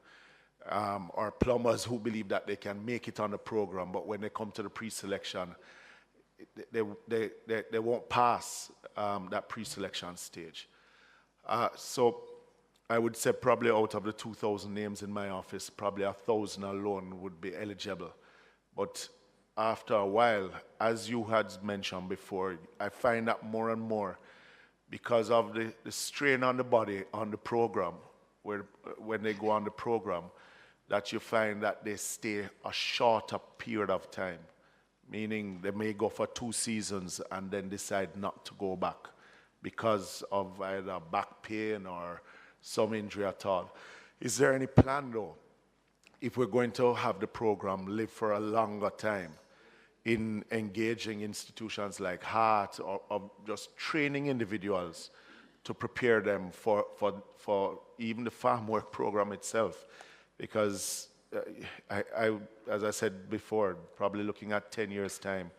or plumbers who believe that they can make it on the program, but when they come to the pre-selection, they won't pass that pre-selection stage. So I would say probably out of the 2,000 names in my office, probably 1,000 alone would be eligible. But after a while, as you had mentioned before, I find that more and more, because of the strain on the body on the program, when they go on the program, that you find that they stay a shorter period of time. Meaning they may go for 2 seasons and then decide not to go back because of either back pain or some injury at all. Is there any plan, though, if we're going to have the program live for a longer time, in engaging institutions like HEART or just training individuals to prepare them for even the farm work program itself? Because as I said before, probably looking at 10 years' time,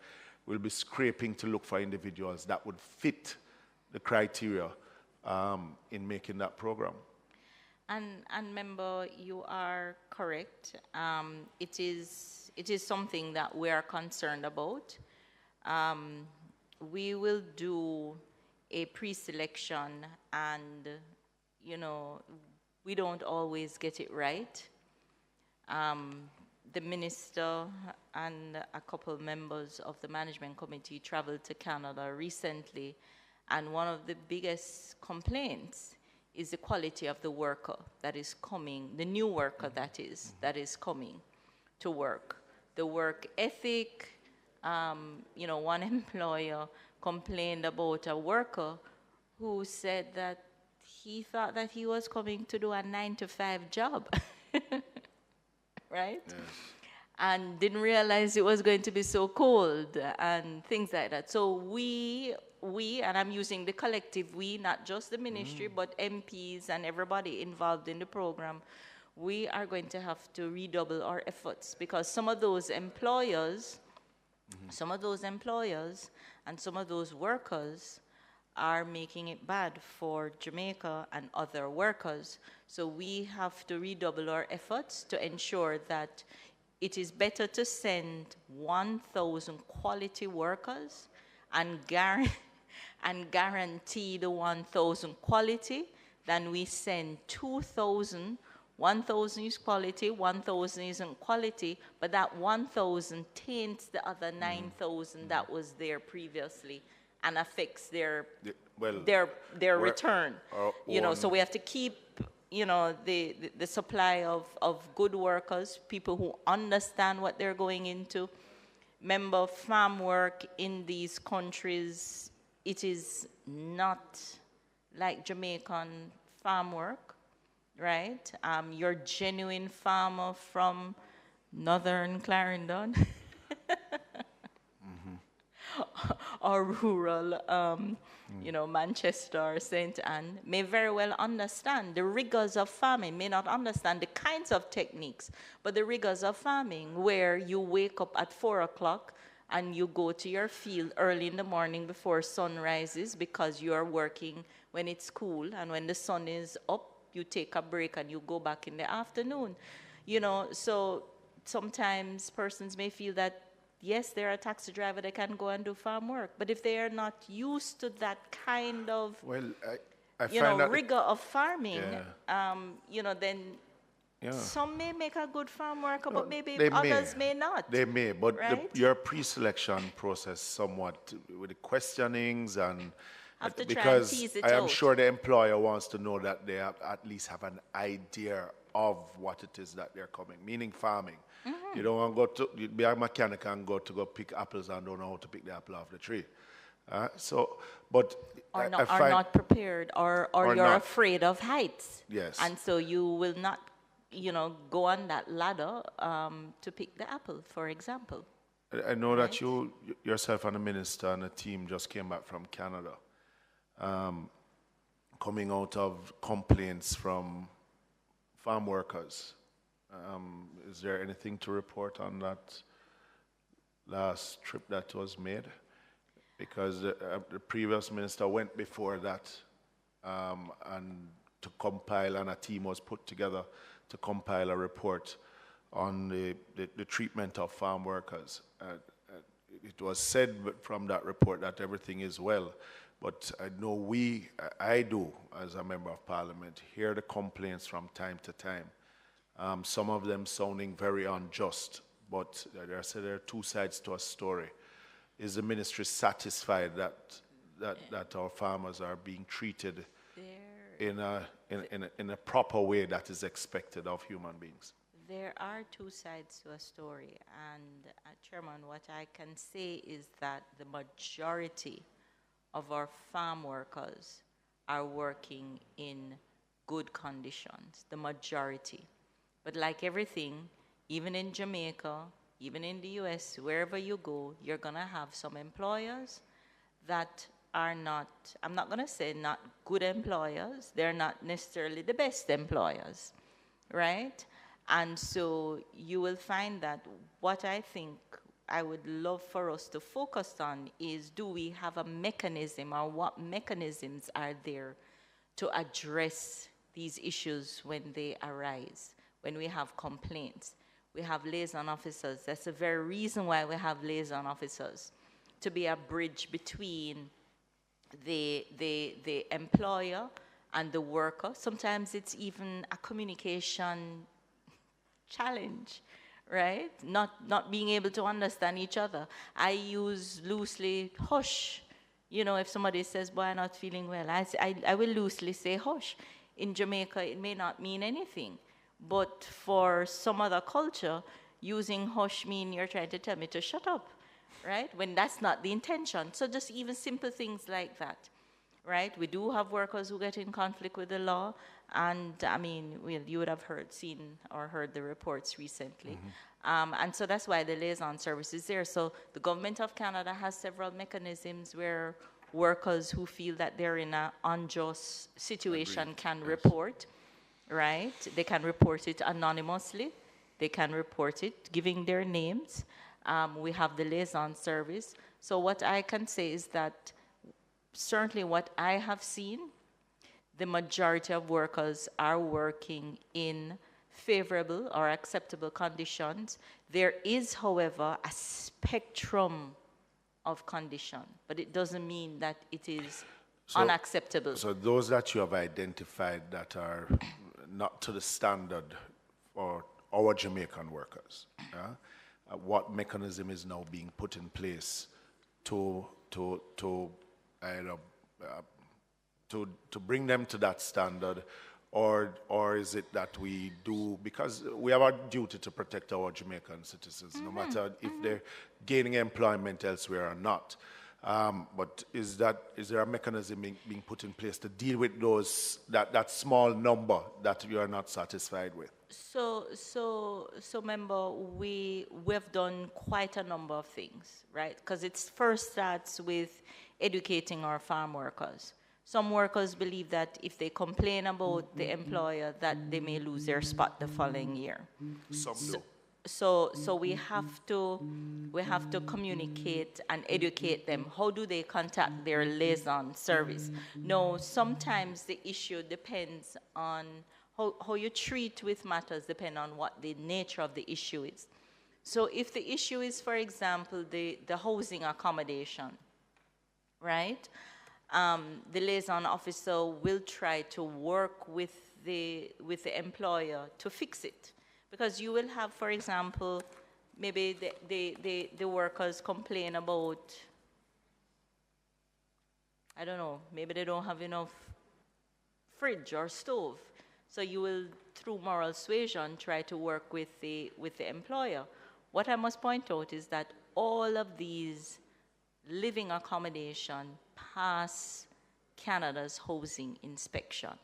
we'll be scraping to look for individuals that would fit the criteria in making that program. And member, you are correct. It is something that we are concerned about. We will do a pre-selection, and we don't always get it right. The minister and a couple of members of the management committee traveled to Canada recently, and one of the biggest complaints is the quality of the worker that is coming, the new worker that is coming to work. The work ethic, one employer complained about a worker who said that he thought that he was coming to do a 9-to-5 job, right? Yes. And didn't realize it was going to be so cold and things like that. So we, and I'm using the collective we, not just the ministry, but MPs and everybody involved in the program, we are going to have to redouble our efforts, because some of those employers, and some of those workers are making it bad for Jamaica and other workers. So we have to redouble our efforts to ensure that it is better to send 1,000 quality workers and guarantee the 1,000 quality than we send 2,000. 1,000 is quality, 1,000 isn't quality, but that 1,000 taints the other 9,000 that was there previously and affects their return. You know, so we have to keep, you know, the supply of good workers, people who understand what they're going into. Remember, farm work in these countries, it is not like Jamaican farm work, right? Your genuine farmer from Northern Clarendon or rural, you know, Manchester or St. Anne may very well understand the rigors of farming, may not understand the kinds of techniques, but the rigors of farming, where you wake up at 4 o'clock and you go to your field early in the morning before sun rises, because you are working when it's cool, and when the sun is up, you take a break and you go back in the afternoon. You know, so sometimes persons may feel that, yes, they're a taxi driver, they can go and do farm work, but if they are not used to that kind of, you know, rigor of farming, you know, then some may make a good farm worker, but maybe others may not. They may, but right? your pre-selection process somewhat with the questionings and have to try because and tease it I am out. sure the employer wants to know that they have, at least have an idea of what it is that they're coming, meaning farming. You don't want to go to be a mechanic and go pick apples and don't know how to pick the apple off the tree. But or I not, find are not prepared, or you're not. afraid of heights. Yes. And so you will not, you know, go on that ladder to pick the apple, for example. I know that you yourself and the minister and the team just came back from Canada, coming out of complaints from farm workers. Is there anything to report on that last trip that was made? Because the previous minister went before that and to compile, and a team was put together to compile a report on the treatment of farm workers. It was said from that report that everything is well, but I know I do, as a member of parliament, hear the complaints from time to time. Some of them sounding very unjust, but there are two sides to a story. Is the ministry satisfied that our farmers are being treated in a proper way that is expected of human beings? There are two sides to a story, and Chairman, what I can say is that the majority of our farm workers are working in good conditions, the majority. But like everything, even in Jamaica, even in the US, wherever you go, you're going to have some employers that are not, I'm not going to say not good employers, they're not necessarily the best employers, right? And so you will find that what I think I would love for us to focus on is, do we have a mechanism, or what mechanisms are there to address these issues when they arise, when we have complaints? We have liaison officers. That's the very reason why we have liaison officers, to be a bridge between the employer and the worker. Sometimes it's even a communication challenge, right? Not being able to understand each other. I use loosely hush. You know, if somebody says, boy, I'm not feeling well, I will loosely say hush. In Jamaica, it may not mean anything. But for some other culture, using hush means you're trying to tell me to shut up. right? When that's not the intention. So just even simple things like that, right? We do have workers who get in conflict with the law, and I mean, well, you would have seen or heard the reports recently. And so that's why the liaison service is there. So the government of Canada has several mechanisms where workers who feel that they're in an unjust situation can report, right? They can report it anonymously. They can report it giving their names. We have the liaison service. So what I can say is that certainly what I have seen, the majority of workers are working in favorable or acceptable conditions. There is, however, a spectrum of condition, but it doesn't mean that it is unacceptable. So those that you have identified that are not to the standard for our Jamaican workers, what mechanism is now being put in place to bring them to that standard, or is it that we do, because we have a duty to protect our Jamaican citizens, no matter if they're gaining employment elsewhere or not. But is there a mechanism being put in place to deal with that small number that you are not satisfied with? So remember, we've done quite a number of things, right? Because it first starts with educating our farm workers. Some workers believe that if they complain about the employer, that they may lose their spot the following year. Some do. So we have to communicate and educate them. How do they contact their liaison service? No, sometimes the issue depends on how you treat with matters, depend on what the nature of the issue is. So if the issue is, for example, the housing accommodation, right? The liaison officer will try to work with the employer to fix it. Because you will have, for example, maybe the workers complain about, I don't know, maybe they don't have enough fridge or stove. So you will, through moral suasion, try to work with the employer. What I must point out is that all of these living accommodation pass Canada's housing inspection,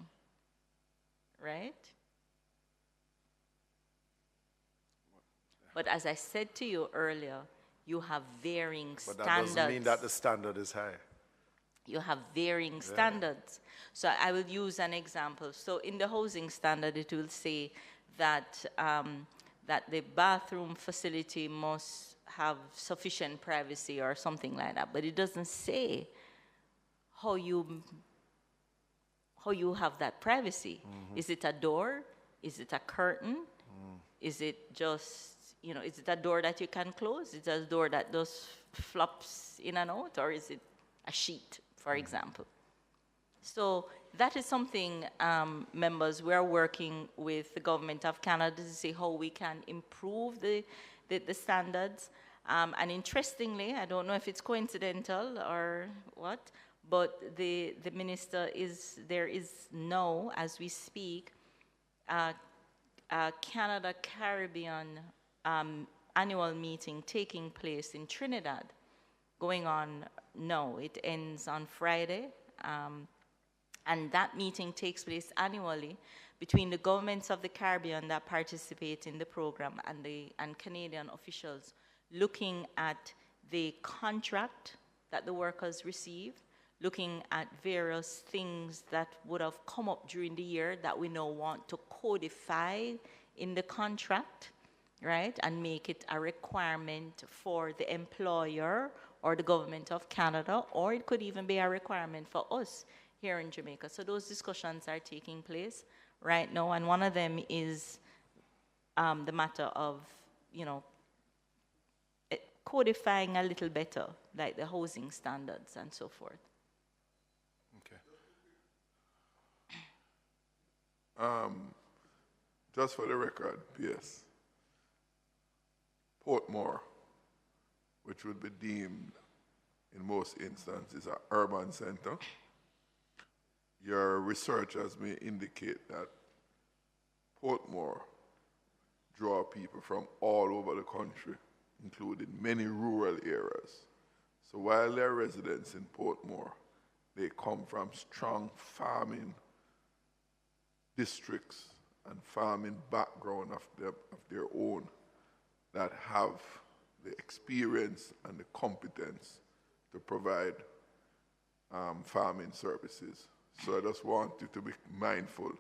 right? But as I said to you earlier, you have varying standards. But that doesn't mean that the standard is high. You have varying standards. So I will use an example. So in the housing standard, it will say that that the bathroom facility must have sufficient privacy or something like that. But it doesn't say how you have that privacy. Is it a door? Is it a curtain? Is it just, is it a door that you can close? Is it a door that just flops in and out? Or is it a sheet, for example? So that is something, members, we are working with the government of Canada to see how we can improve the standards. And interestingly, I don't know if it's coincidental or what, but the minister there is now, as we speak, Canada Caribbean annual meeting taking place in Trinidad, going on now. It ends on Friday, and that meeting takes place annually between the governments of the Caribbean that participate in the program and Canadian officials, looking at the contract that the workers receive, looking at various things that would have come up during the year that we now want to codify in the contract, right, and make it a requirement for the employer or the government of Canada, or it could even be a requirement for us here in Jamaica. So those discussions are taking place right now, and one of them is the matter of, codifying a little better, like the housing standards and so forth. Just for the record, yes, Portmore, which would be deemed in most instances an urban center, your researchers may indicate that Portmore draw people from all over the country including many rural areas. So while they're residents in Portmore, they come from strong farming districts and farming background of their own that have the experience and the competence to provide farming services. So I just want you to be mindful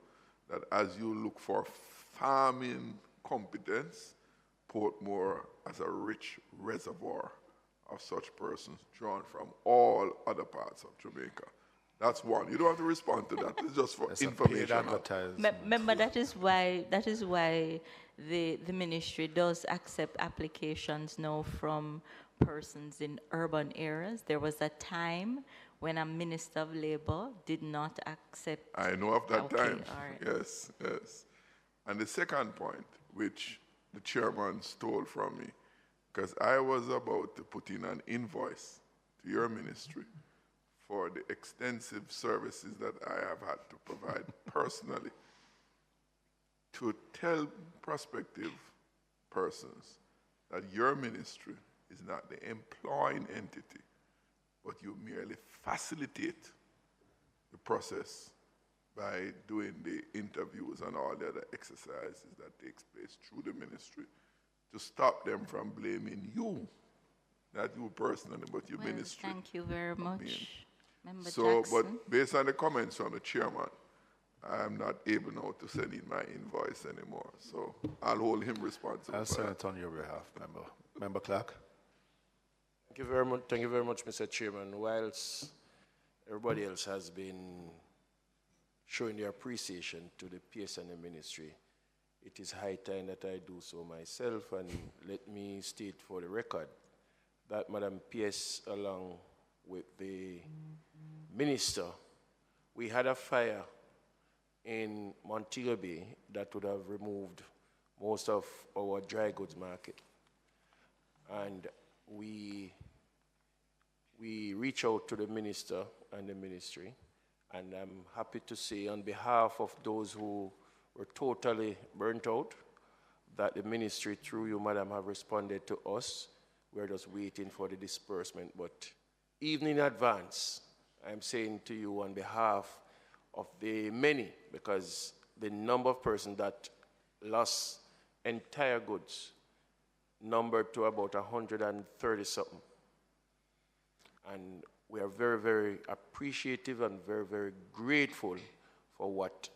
that as you look for farming competence, Portmore has a rich reservoir of such persons drawn from all other parts of Jamaica. That's one. You don't have to respond to that. It's just for information. Remember, that is why the ministry does accept applications now from persons in urban areas. There was a time when a minister of labor did not accept. I know of that time. Right. Yes, yes. And the second point, which the chairman stole from me, because I was about to put in an invoice to your ministry for the extensive services that I have had to provide personally to tell prospective persons that your ministry is not the employing entity, but you merely facilitate the process by doing the interviews and all the other exercises that takes place through the ministry to stop them from blaming you, not you personally, but your ministry. Thank you very much, Member So, Jackson. but based on the comments from the chairman, I'm not able now to send in my invoice anymore. So I'll hold him responsible. I'll send it on your behalf, Member Clark. Thank you very much, Mr. Chairman. Whilst everybody else has been showing their appreciation to the PSNM ministry, it is high time that I do so myself, and let me state for the record that Madam PS, along with the minister, we had a fire in Montego Bay that would have removed most of our dry goods market. And we reach out to the minister and the ministry, and I'm happy to say on behalf of those who were totally burnt out, that the ministry, through you, madam, have responded to us. We're just waiting for the disbursement. But even in advance, I'm saying to you on behalf of the many, because the number of persons that lost entire goods numbered to about 130-something. And we are very, very appreciative and very, very grateful for what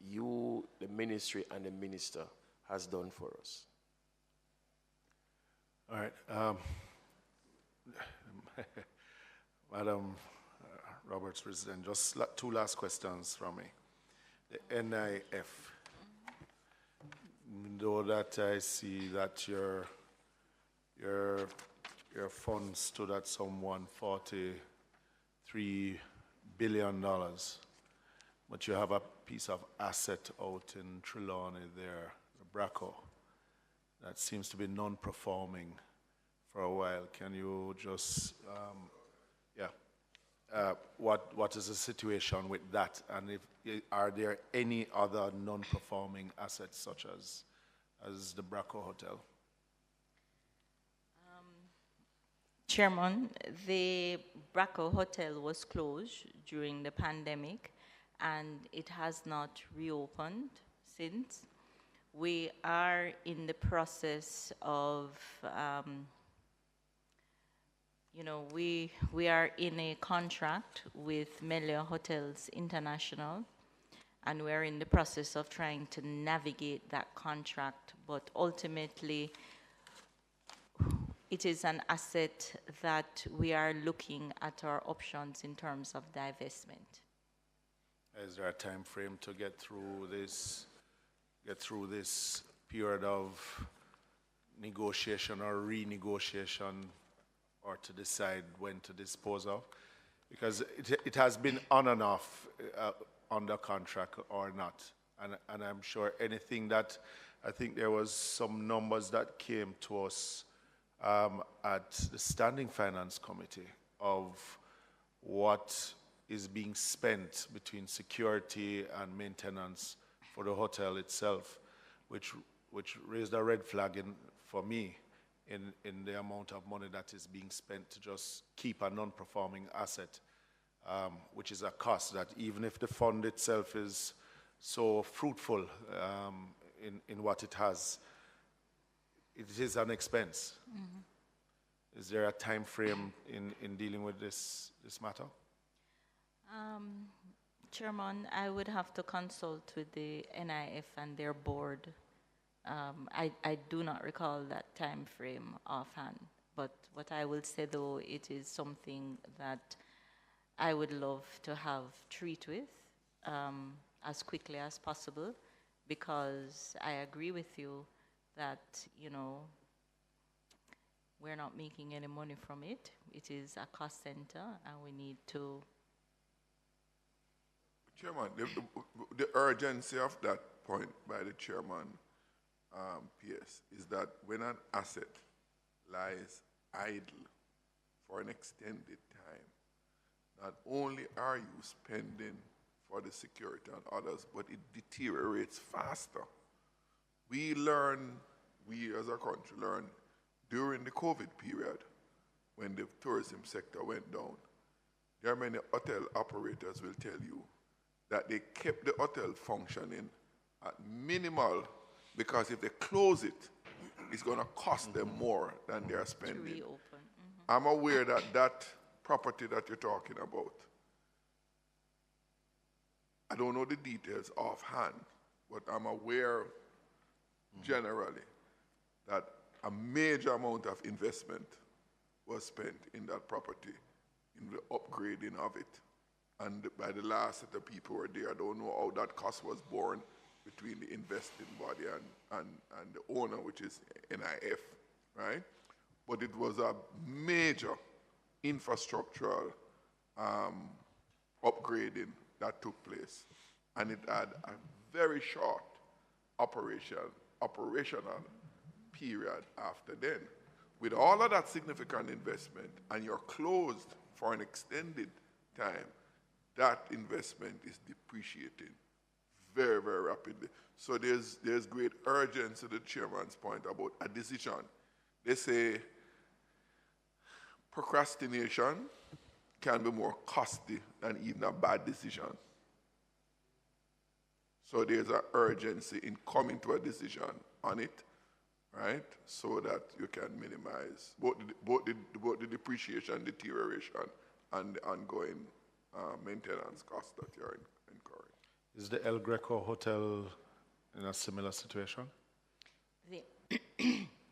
you, the ministry, and the minister has done for us. All right. Madam Roberts, President, just two last questions from me. The NIF, though that I see that your funds stood at some $143 billion, but you have a piece of asset out in Trelawney there, the Braco, that seems to be non-performing for a while. Can you just, what is the situation with that? And are there any other non-performing assets such as the Braco Hotel? Chairman, the Braco Hotel was closed during the pandemic, and it has not reopened since. We are in the process of, we are in a contract with Melia Hotels International, and we're in the process of trying to navigate that contract, but ultimately, it is an asset that we are looking at our options in terms of divestment. Is there a time frame to get through this period of negotiation or renegotiation, or to decide when to dispose of? Because it has been on and off under contract or not. And I'm sure anything that, I think there was some numbers that came to us at the Standing Finance Committee of what is being spent between security and maintenance for the hotel itself, which raised a red flag for me in the amount of money that is being spent to just keep a non-performing asset, which is a cost that even if the fund itself is so fruitful in what it has, it is an expense. Is there a time frame in dealing with this matter? Chairman, I would have to consult with the NIF and their board. I do not recall that time frame offhand, but what I will say though, it is something that I would love to have treat with as quickly as possible, because I agree with you that, you know, we're not making any money from it. It is a cost center and we need to. Chairman, the urgency of that point by the chairman, PS, is that when an asset lies idle for an extended time, not only are you spending for the security and others, but it deteriorates faster. We as a country learned during the COVID period, when the tourism sector went down. There are many hotel operators will tell you that they kept the hotel functioning at minimal, because if they close it, it's going to cost them more than they are spending. To reopen. I'm aware that that property that you're talking about, I don't know the details offhand, but I'm aware generally that a major amount of investment was spent in that property, in the upgrading of it. And by the last set of people who were there, I don't know how that cost was borne between the investing body and the owner, which is NIF, right? But it was a major infrastructural upgrading that took place. And it had a very short operational period after then. With all of that significant investment, and you're closed for an extended time, that investment is depreciating very, very rapidly. So there's great urgency to the chairman's point about a decision. They say procrastination can be more costly than even a bad decision. So there's an urgency in coming to a decision on it, right? So that you can minimize both the depreciation, deterioration, and the ongoing maintenance costs that you're incurring. Is the El Greco Hotel in a similar situation?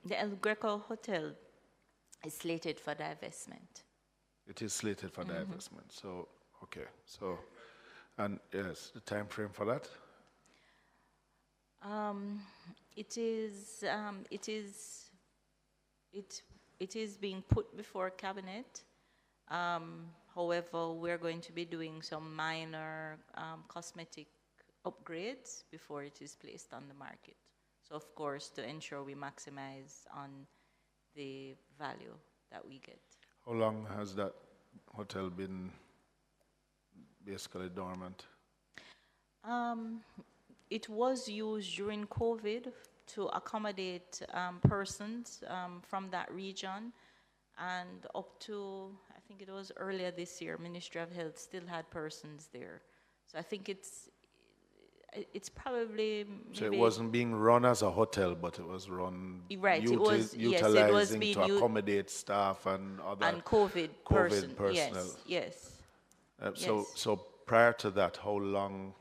The El Greco Hotel is slated for divestment. It is slated for divestment. So, okay. So, and yes, the time frame for that? It is being put before cabinet. However, we're going to be doing some minor cosmetic upgrades before it is placed on the market. So, of course, to ensure we maximize on the value that we get. How long has that hotel been basically dormant? It was used during COVID to accommodate persons from that region, and up to, I think it was earlier this year, Ministry of Health still had persons there. So I think it's probably maybe. So it wasn't being run as a hotel, but it was run right. utilizing Yes, it was being to accommodate staff and other and COVID personnel. Yes. So prior to that, how long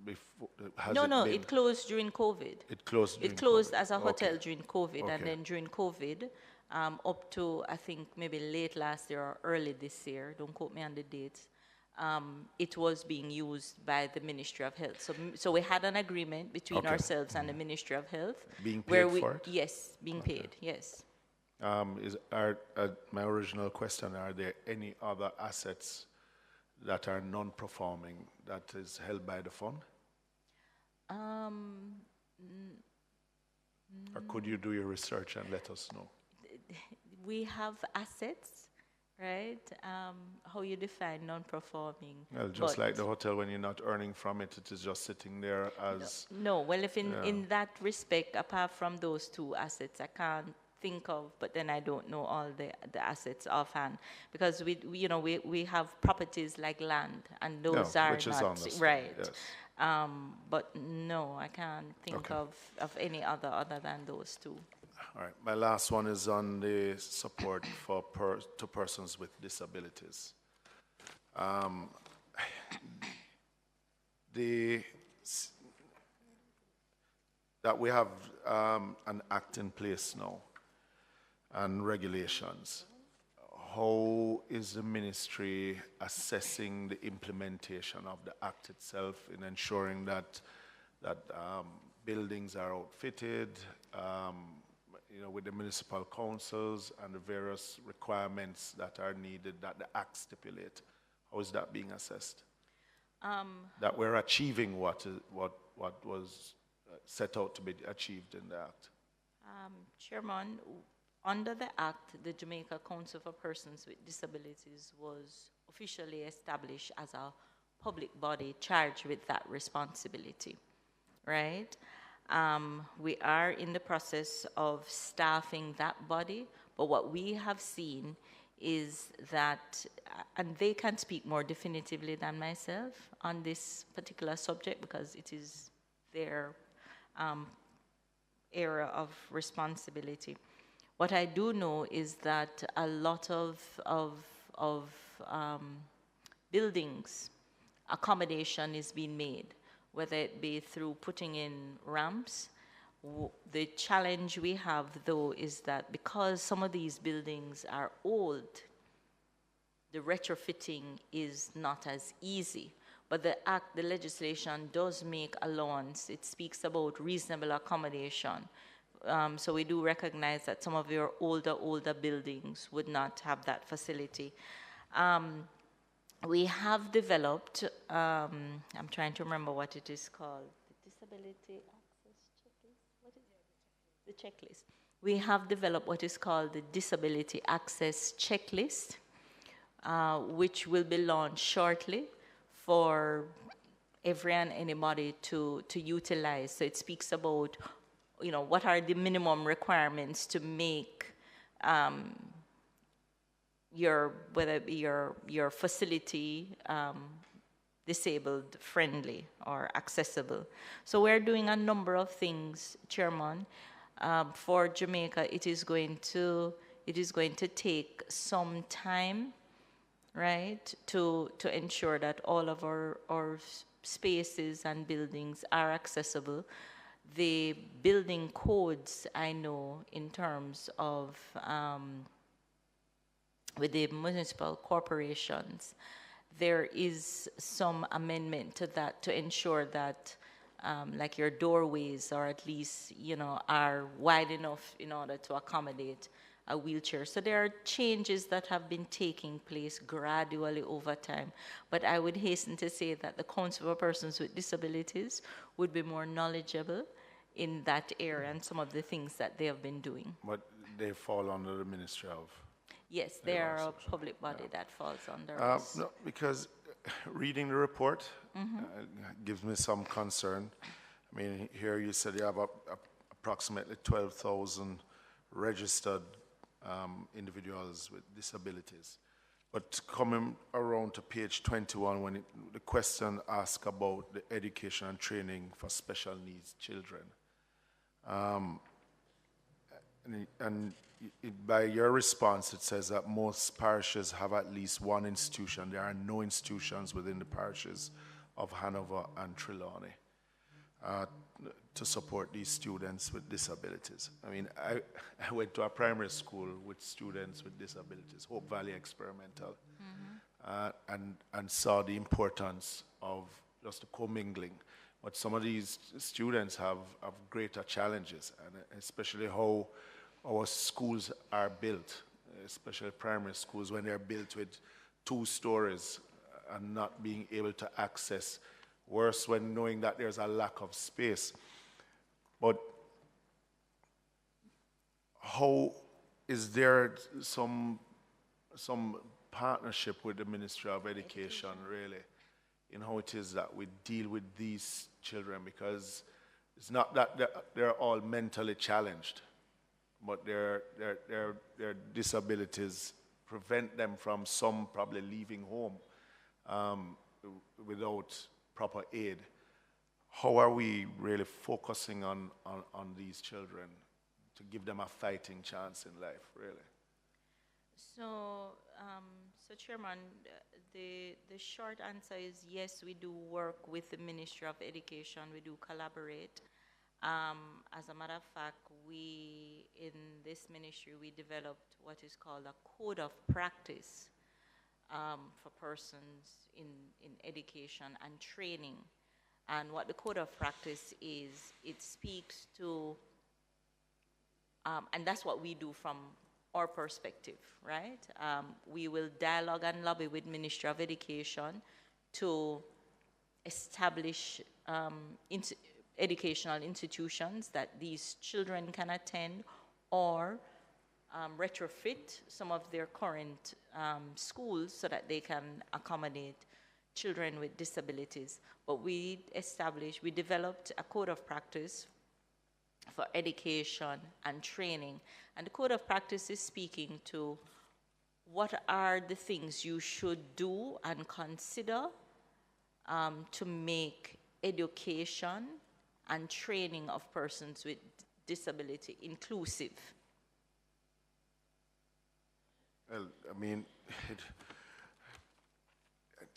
before has it been? It closed during COVID. It closed. It closed as a hotel during COVID, Okay. and then during COVID, up to I think maybe late last year or early this year. Don't quote me on the dates. It was being used by the Ministry of Health. So we had an agreement between ourselves and the Ministry of Health. Being paid for it? Yes, being paid, yes. My original question, are there any other assets that are non-performing that is held by the fund? Or could you do your research and let us know? We have assets, right? How you define non-performing? Well, just like the hotel, when you're not earning from it, it is just sitting there as... No, well, if in that respect, apart from those two assets, I can't think of, but then I don't know all the assets offhand, because we have properties like land, and those are which is not on the study, right. yes. But no, I can't think of any other than those two. All right, my last one is on the support for to persons with disabilities. That we have an act in place now and regulations. How is the ministry assessing the implementation of the act itself in ensuring that buildings are outfitted, with the municipal councils and the various requirements that are needed that the act stipulate? How is that being assessed? That we're achieving what was set out to be achieved in the act. Chairman, under the act, the Jamaica Council for Persons with Disabilities was officially established as a public body charged with that responsibility, right? We are in the process of staffing that body, but what we have seen is that, and they can speak more definitively than myself on this particular subject because it is their area of responsibility. What I do know is that a lot of buildings, accommodation is being made, whether it be through putting in ramps. The challenge we have, though, is that because some of these buildings are old, the retrofitting is not as easy. But the act, the legislation does make allowance. It speaks about reasonable accommodation. So we do recognize that some of your older buildings would not have that facility. We have developed, I'm trying to remember what it is called, the Disability Access Checklist? What is it? The checklist. We have developed what is called the Disability Access Checklist, which will be launched shortly for every and anybody to utilize. So it speaks about, what are the minimum requirements to make whether it be your facility disabled friendly or accessible. So we're doing a number of things, Chairman. For Jamaica, it is going to take some time, right, to ensure that all of our spaces and buildings are accessible. The building codes, I know, in terms of with the municipal corporations, there is some amendment to that to ensure that like your doorways or at least, are wide enough in order to accommodate a wheelchair. So there are changes that have been taking place gradually over time. But I would hasten to say that the Council for Persons with Disabilities would be more knowledgeable in that area and some of the things that they have been doing. But they fall under the Ministry of... Yes, they are a public body that falls under us. No, because reading the report gives me some concern. I mean, here you said you have approximately 12,000 registered individuals with disabilities. But coming around to page 21, when the question asks about the education and training for special needs children, by your response, it says that most parishes have at least one institution. There are no institutions within the parishes of Hanover and Trelawney to support these students with disabilities. I mean, I went to a primary school with students with disabilities, Hope Valley Experimental, and saw the importance of just the commingling. But some of these students have greater challenges, and especially how our schools are built, especially primary schools, when they're built with 2 stories and not being able to access, worse when knowing that there's a lack of space. But how is there some partnership with the Ministry of Education, really, in how it is that we deal with these children? Because it's not that they're all mentally challenged. but their disabilities prevent them from some probably leaving home without proper aid. How are we really focusing on these children to give them a fighting chance in life, really? So, Chairman, the short answer is yes, we do work with the Ministry of Education. We do collaborate. As a matter of fact, in this ministry, we developed what is called a code of practice for persons in education and training. And what the code of practice is, it speaks to, and that's what we do from our perspective, right? We will dialogue and lobby with Ministry of Education to establish educational institutions that these children can attend, or retrofit some of their current schools so that they can accommodate children with disabilities. But we developed a code of practice for education and training. And the code of practice is speaking to what are the things you should do and consider to make education and training of persons with disability inclusive. Well, I mean,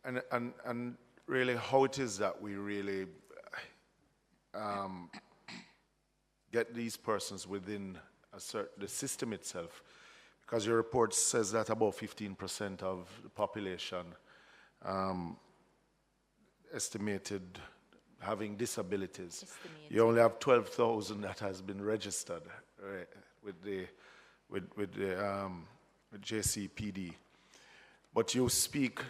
and really how it is that we really get these persons within the system itself, because your report says that about 15% of the population estimated having disabilities. You only have 12,000 that has been registered, right, with JCPD. But you speak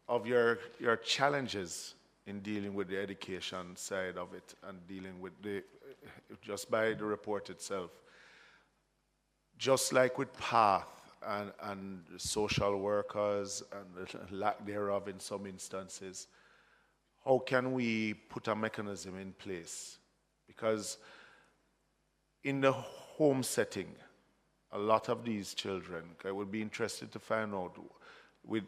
of your challenges in dealing with the education side of it and dealing with just by the report itself. Just like with PATH and social workers and the lack thereof in some instances, how can we put a mechanism in place? Because in the home setting, a lot of these children, I would be interested to find out with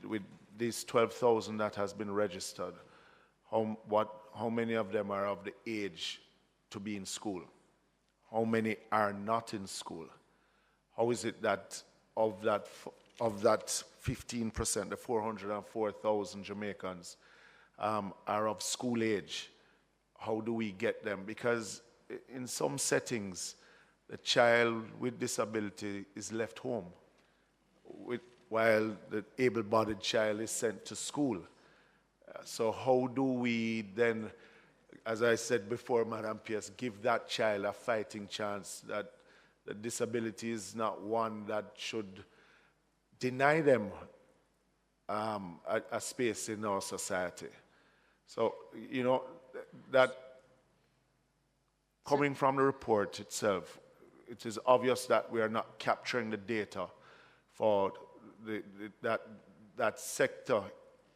these 12,000 that has been registered, how many of them are of the age to be in school? How many are not in school? How is it that of that 15%, the 404,000 Jamaicans are of school age? How do we get them? Because in some settings, the child with disability is left home while the able-bodied child is sent to school. So how do we then, as I said before, Madam Pierce, give that child a fighting chance, that the disability is not one that should deny them a space in our society? So, you know, that coming from the report itself, it is obvious that we are not capturing the data for that sector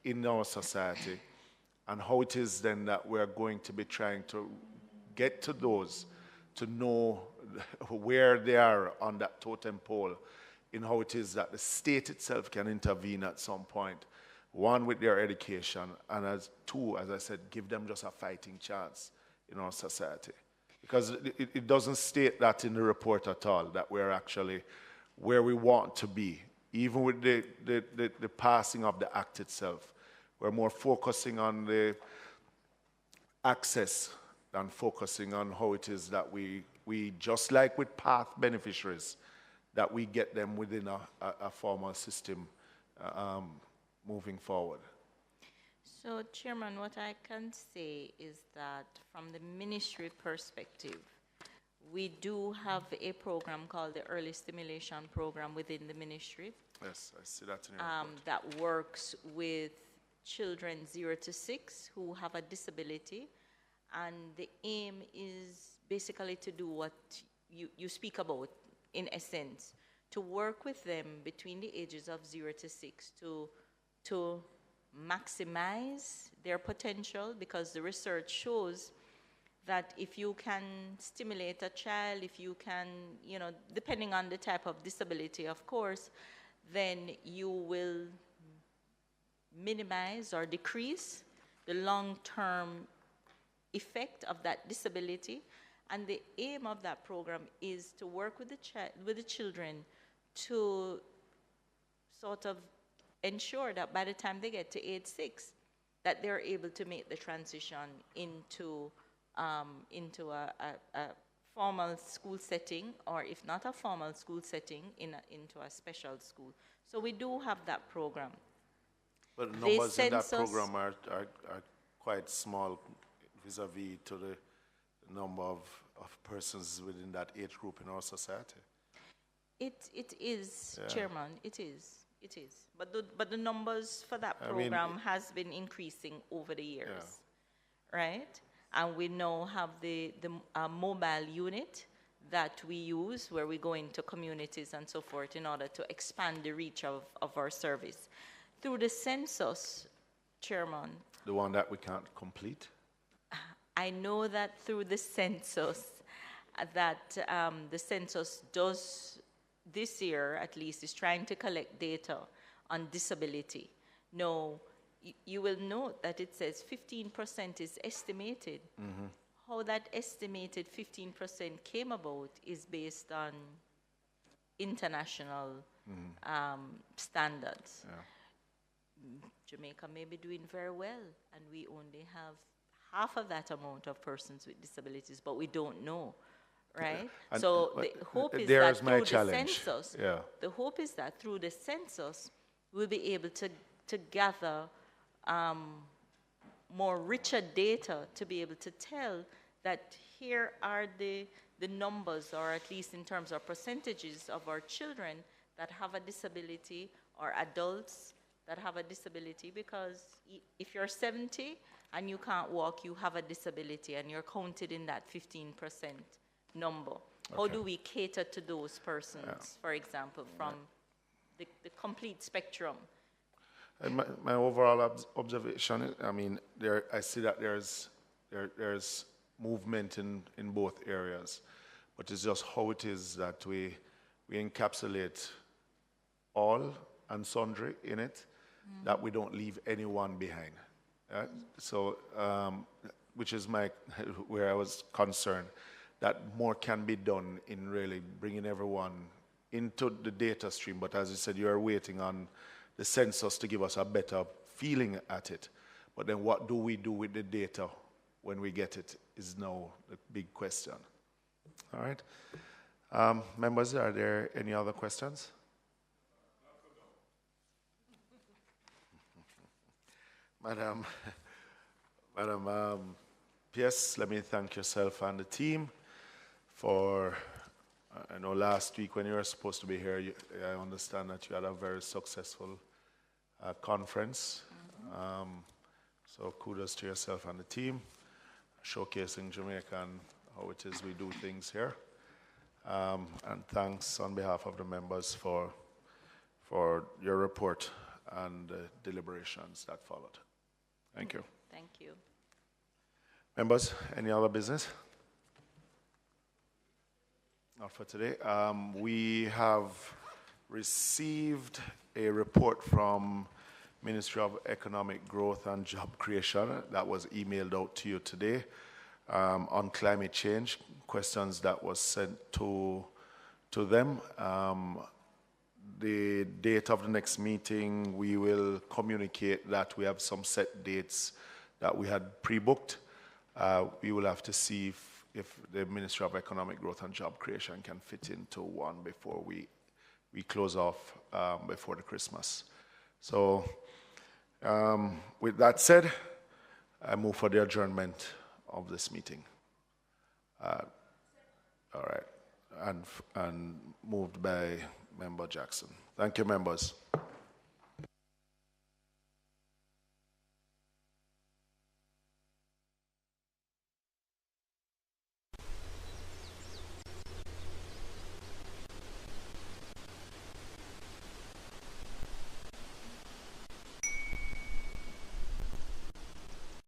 in our society, and how it is then that we are going to be trying to get to those to know where they are on that totem pole, in how it is that the state itself can intervene at some point. One, with their education, and two, as I said, give them just a fighting chance in our society. Because it doesn't state that in the report at all, that we're actually where we want to be. Even with the passing of the act itself, we're more focusing on the access than focusing on how it is that we just like with PATH beneficiaries, that we get them within a formal system moving forward. So, Chairman, what I can say is that from the ministry perspective, we do have a program called the Early Stimulation Program within the ministry. Yes, I see that in your report. That works with children 0 to 6 who have a disability. And the aim is basically to do what you speak about, in essence, to work with them between the ages of 0 to 6 to maximize their potential, because the research shows that if you can stimulate a child, if you can, depending on the type of disability, of course, then you will minimize or decrease the long-term effect of that disability. And the aim of that program is to work with the children to sort of ensure that by the time they get to age 6, that they're able to make the transition into a formal school setting, or if not a formal school setting, into a special school. So we do have that program. But the numbers in that program are quite small vis-a-vis to the number of persons within that age group in our society. It is, Chairman, it is. It is. But the numbers for that program has been increasing over the years, right? And we now have the mobile unit that we use, where we go into communities and so forth in order to expand the reach of our service. Through the census, Chairman. The one that we can't complete? I know that through the census, that the census does, this year at least, is trying to collect data on disability. Now, you will note that it says 15% is estimated. Mm-hmm. How that estimated 15% came about is based on international standards. Yeah. Jamaica may be doing very well, and we only have half of that amount of persons with disabilities, but we don't know, right? So the hope is that through the census, the hope is that through the census, we'll be able to gather more richer data to be able to tell that here are the numbers, or at least in terms of percentages of our children that have a disability, or adults that have a disability, because if you're 70 and you can't walk, you have a disability, and you're counted in that 15% number. Okay. How do we cater to those persons, for example, from the complete spectrum? And my overall observation, I mean, I see that there's movement in both areas, but it's just how it is that we encapsulate all and sundry in it, that we don't leave anyone behind. So, which is where I was concerned, that more can be done in really bringing everyone into the data stream. But as you said, you are waiting on the census to give us a better feeling at it. But then what do we do with the data when we get it is now the big question. All right. Members, are there any other questions? Madam PS, let me thank yourself and the team for, I know last week when you were supposed to be here, I understand that you had a very successful conference. So kudos to yourself and the team, showcasing Jamaica and how it is we do things here. And thanks on behalf of the members for your report and the deliberations that followed. Thank you. Thank you. Members, any other business? Not for today. We have received a report from Ministry of Economic Growth and Job Creation that was emailed out to you today on climate change, questions that was sent to them. The date of the next meeting, we will communicate that we have some set dates that we had pre-booked. We will have to see if the Ministry of Economic Growth and Job Creation can fit into one before we close off before the Christmas. So with that said, I move for the adjournment of this meeting. All right, and moved by Member Jackson. Thank you, members.